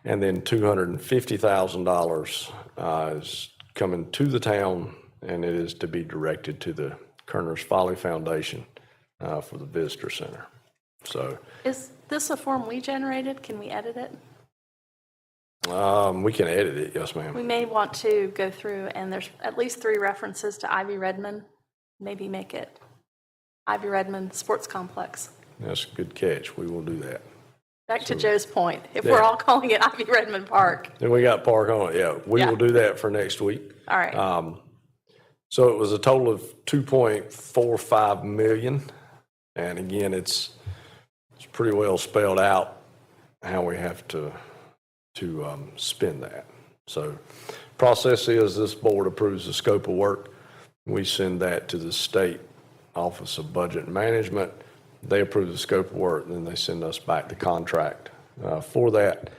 And then $250,000 is coming to the town, and it is to be directed to the Kerner's Folly Foundation for the visitor center. So Is this a form we generated? Can we edit it? we can edit it, yes, ma'am. We may want to go through, and there's at least 3 references to Ivy Redmond. Maybe make it Ivy Redmond Sports Complex. That's a good catch. We will do that. Back to Joe's point, if we're all calling it Ivy Redmond Park. Then we got park on it, yeah. We Yeah. will do that for next week. All right. So it was a total of 2.45 million. And again, it's pretty well spelled out how we have to spend that. So process is this board approves the scope of work. We send that to the state Office of Budget and Management. They approve the scope of work, and then they send us back the contract for that.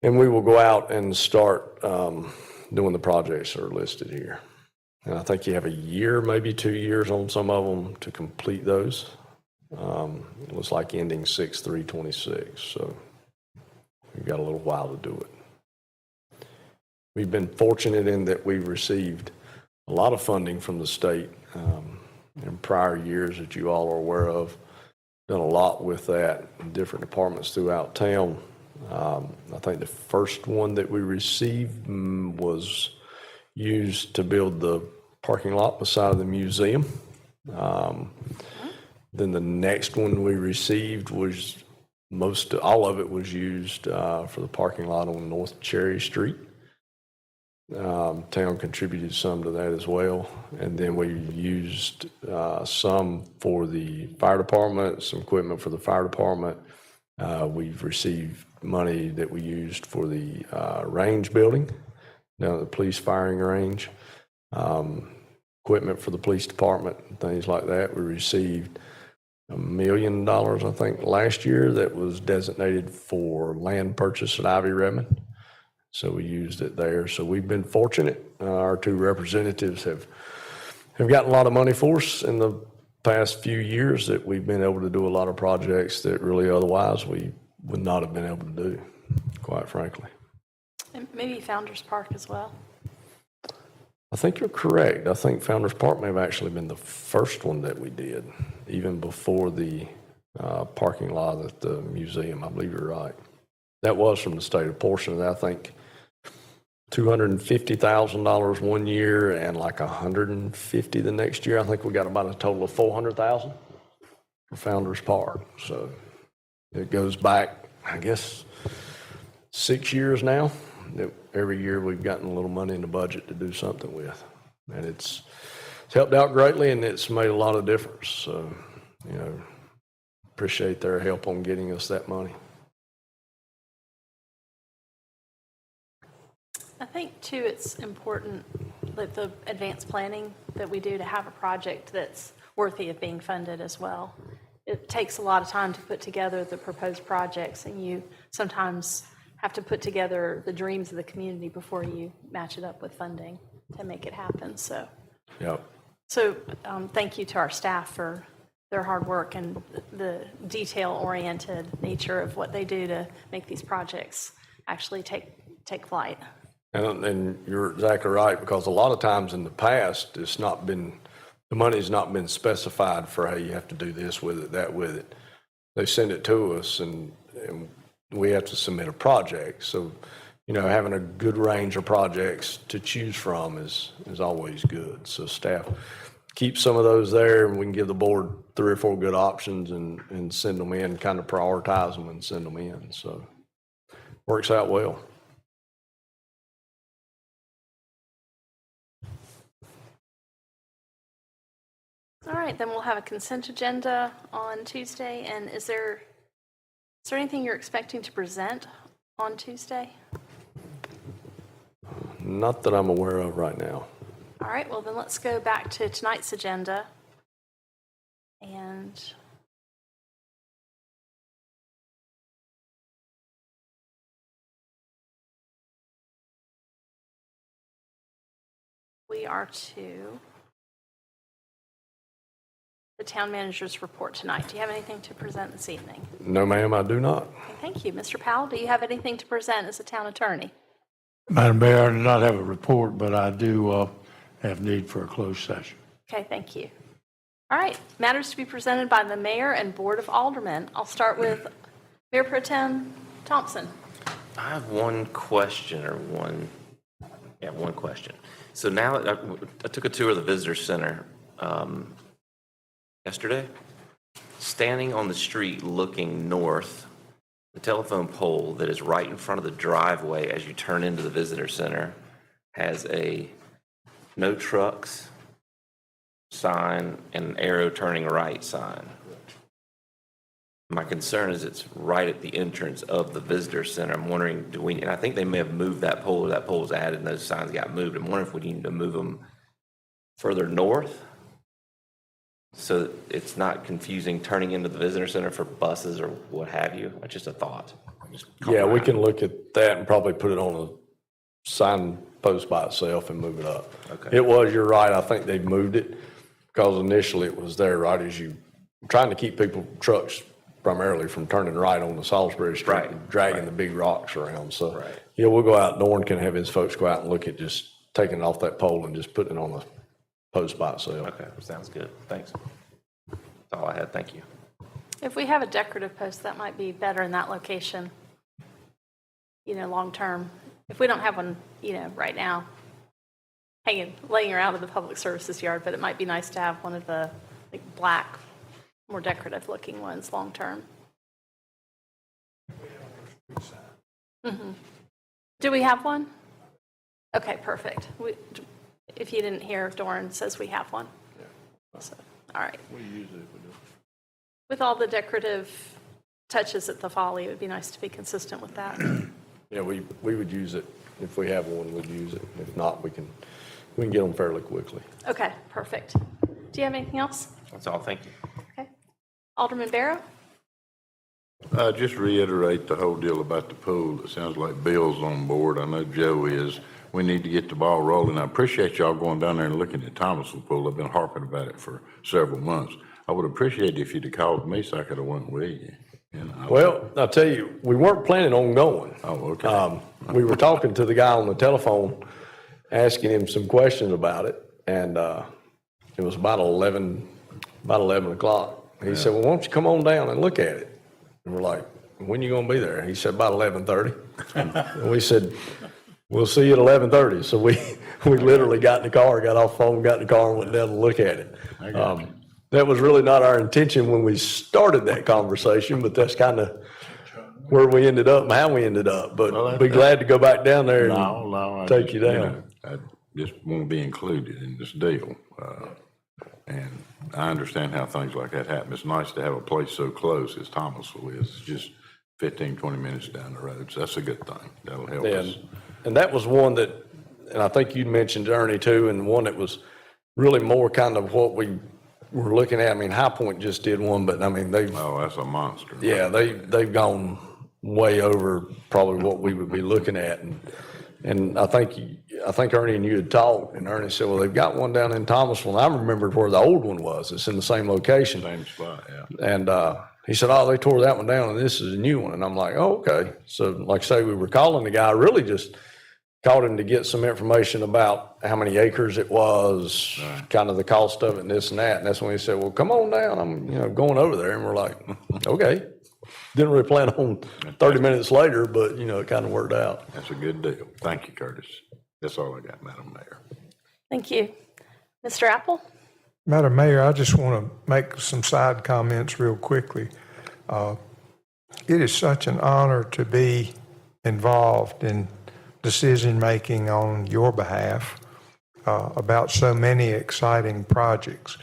And we will go out and start doing the projects that are listed here. And I think you have a year, maybe 2 years on some of them to complete those. It looks like ending 6/3/26, so we've got a little while to do it. We've been fortunate in that we've received a lot of funding from the state in prior years that you all are aware of. Done a lot with that in different departments throughout town. I think the first one that we received was used to build the parking lot beside the museum. Then the next one we received was all of it was used for the parking lot on North Cherry Street. Town contributed some to that as well. And then we used some for the fire department, some equipment for the fire department. We've received money that we used for the range building down at the police firing range. Equipment for the police department, things like that. We received $1 million, I think, last year that was designated for land purchase at Ivy Redmond. So we used it there. So we've been fortunate. Our 2 representatives have gotten a lot of money for us in the past few years that we've been able to do a lot of projects that really otherwise we would not have been able to do, quite frankly. And maybe Founders Park as well. I think you're correct. I think Founder's Park may have actually been the first one that we did, even before the parking lot at the museum. I believe you're right. That was from the state. A portion of that, I think, $250,000 one year and like $150 the next year. I think we got about a total of $400,000 for Founder's Park. So it goes back, I guess, 6 years now. Every year we've gotten a little money in the budget to do something with. And it's helped out greatly, and it's made a lot of difference. So, appreciate their help on getting us that money. I think too, it's important that the advanced planning that we do to have a project that's worthy of being funded as well. It takes a lot of time to put together the proposed projects, and you sometimes have to put together the dreams of the community before you match it up with funding to make it happen. So, Yep. So thank you to our staff for their hard work and the detail-oriented nature of what they do to make these projects actually take flight. And you're exactly right, because a lot of times in the past, the money's not been specified for, hey, you have to do this with it, that with it. They send it to us, and we have to submit a project. So, having a good range of projects to choose from is always good. So staff keep some of those there, and we can give the board 3 or 4 good options and send them in, kind of prioritize them and send them in. So works out well. All right, then we'll have a consent agenda on Tuesday. And is there anything you're expecting to present on Tuesday? Not that I'm aware of right now. All right, well then let's go back to tonight's agenda. And we are to the town manager's report tonight. Do you have anything to present this evening? No, ma'am, I do not. Okay, thank you. Mr. Powell, do you have anything to present as a town attorney? Madam Mayor, I do not have a report, but I do have need for a closed session. Okay, thank you. All right, matters to be presented by the mayor and board of aldermen. I'll start with Mayor Pro Tem Thompson. I have one question one question. So now I took a tour of the visitor center yesterday. Standing on the street looking north, the telephone pole that is right in front of the driveway as you turn into the visitor center has a no trucks sign and an arrow turning right sign. My concern is it's right at the entrance of the visitor center. I'm wondering, and I think they may have moved that pole, or that pole was added and those signs got moved. I'm wondering if we need to move them further north so that it's not confusing turning into the visitor center for buses or what have you. It's just a thought. Yeah, we can look at that and probably put it on a signpost by itself and move it up. Okay. You're right, I think they've moved it, because initially it was there right as you, trying to keep trucks primarily from turning right on the Salisbury Street, Right, and dragging right. the big rocks around. So, Right. yeah, we'll go out, Dorn can have his folks go out and look at just taking it off that pole and just putting it on the post by itself. Okay, sounds good. Thanks. That's all I had. Thank you. If we have a decorative post, that might be better in that location, long term. If we don't have one, right now, laying around in the public services yard, but it might be nice to have one of the black, more decorative looking ones long term. Mm-hmm. Do we have one? Okay, perfect. If you didn't hear, Doran says we have one. So, all right. We use it if we do. With all the decorative touches at the folly, it would be nice to be consistent with that. Yeah, we would use it. If we have one, we'd use it. If not, we can get them fairly quickly. Okay, perfect. Do you have anything else? That's all. Thank you. Okay. Alderman Barrow? Just reiterate the whole deal about the pool. It sounds like Bill's on board. I know Joe is. We need to get the ball rolling. I appreciate y'all going down there and looking at Thomasville Pool. I've been harping about it for several months. I would appreciate it if you'd have called me so I could have went with you. Well, I'll tell you, we weren't planning on going. Oh, okay. We were talking to the guy on the telephone, asking him some questions about it, and it was about 11 o'clock. He said, well, why don't you come on down and look at it? And we're like, when you gonna be there? He said, about 11:30. And we said, we'll see you at 11:30. So we literally got in the car, got off the phone, got in the car, and went down to look at it. That was really not our intention when we started that conversation, but that's kind of where we ended up and how we ended up. But be glad to go back down there and take you down. I just want to be included in this deal. And I understand how things like that happen. It's nice to have a place so close as Thomasville is. It's just 15, 20 minutes down the road. So that's a good thing. That'll help us. And that was one that, and I think you mentioned Ernie too, and one that was really more kind of what we were looking at. I mean, High Point just did one, but I mean, Oh, that's a monster. yeah, they've gone way over probably what we would be looking at. And I think Ernie and you had talked, and Ernie said, well, they've got one down in Thomasville. And I remembered where the old one was. It's in the same location. Same spot, yeah. And he said, oh, they tore that one down, and this is a new one. And I'm like, oh, okay. So like I say, we were calling the guy, really just called him to get some information about how many acres it was, kind of the cost of it and this and that. And that's when he said, well, come on down. I'm, going over there. And we're like, okay. Didn't really plan on 30 minutes later, but, it kind of worked out. That's a good deal. Thank you, Curtis. That's all I got, Madam Mayor. Thank you. Mr. Apple? Madam Mayor, I just want to make some side comments real quickly. It is such an honor to be involved in decision-making on your behalf about so many exciting projects.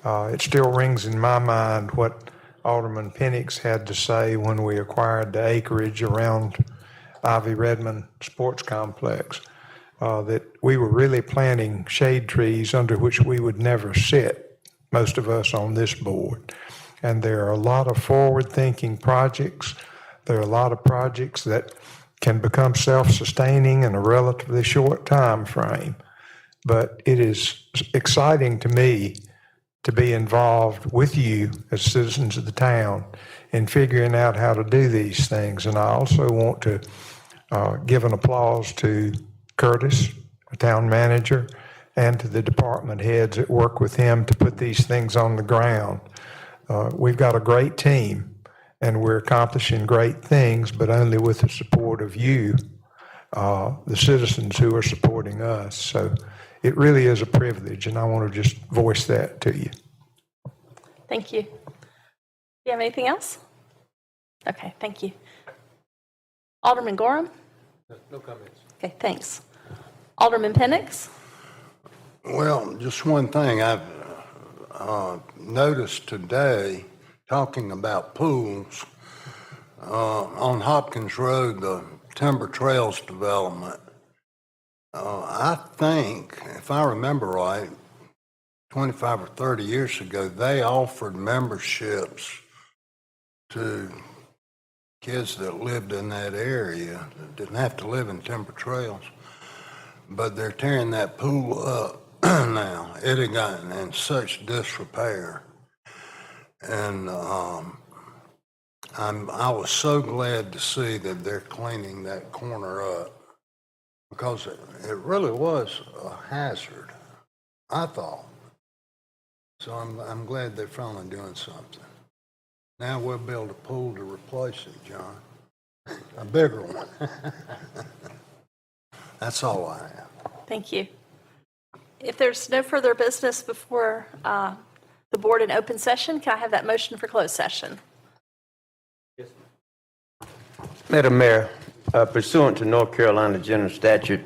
It still rings in my mind what Alderman Penix had to say when we acquired the acreage around Ivy Redmond Sports Complex, that we were really planting shade trees under which we would never sit, most of us on this board. And there are a lot of forward-thinking projects. There are a lot of projects that can become self-sustaining in a relatively short time frame. But it is exciting to me to be involved with you as citizens of the town in figuring out how to do these things. And I also want to give an applause to Curtis, the town manager, and to the department heads that work with him to put these things on the ground. We've got a great team, and we're accomplishing great things, but only with the support of you, the citizens who are supporting us. So it really is a privilege, and I want to just voice that to you. Thank you. Do you have anything else? Okay, thank you. Alderman Gorham? No comments. Okay, thanks. Alderman Penix? Well, just one thing I've noticed today, talking about pools, on Hopkins Road, the Timber Trails development, I think, if I remember right, 25 or 30 years ago, they offered memberships to kids that lived in that area, that didn't have to live in Timber Trails. But they're tearing that pool up now. It had gotten in such disrepair. And I was so glad to see that they're cleaning that corner up, because it really was a hazard, I thought. So I'm glad they're finally doing something. Now we'll build a pool to replace it, John. A bigger one. That's all I have. Thank you. If there's no further business before the board in open session, can I have that motion for closed session? Madam Mayor, pursuant to North Carolina General Statute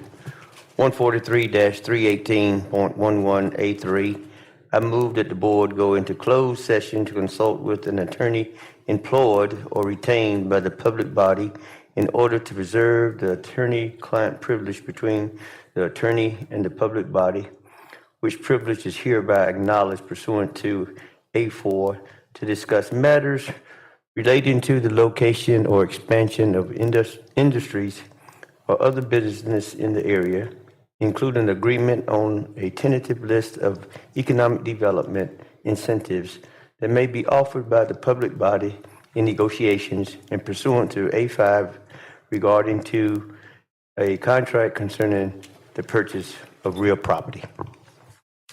143-318.11A3, I move that the board go into closed session to consult with an attorney employed or retained by the public body in order to preserve the attorney-client privilege between the attorney and the public body, which privilege is hereby acknowledged pursuant to A4 to discuss matters relating to the location or expansion of industries or other business in the area, including agreement on a tentative list of economic development incentives that may be offered by the public body in negotiations, and pursuant to A5 regarding to a contract concerning the purchase of real property.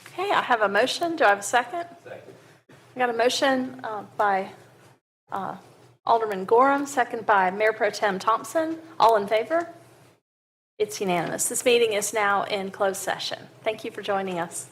Okay, I have a motion. Do I have a second? Second. I got a motion by Alderman Gorham, second by Mayor Pro Tem Thompson. All in favor? It's unanimous. This meeting is now in closed session. Thank you for joining us.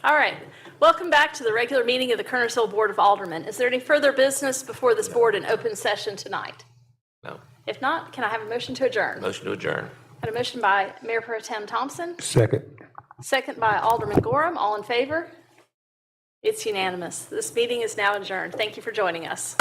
All right. Welcome back to the regular meeting of the Kernersville Board of Aldermen. Is there any further business before this board in open session tonight? No. If not, can I have a motion to adjourn? Motion to adjourn. And a motion by Mayor Pro Tem Thompson, Second. second by Alderman Gorham. All in favor? It's unanimous. This meeting is now adjourned. Thank you for joining us.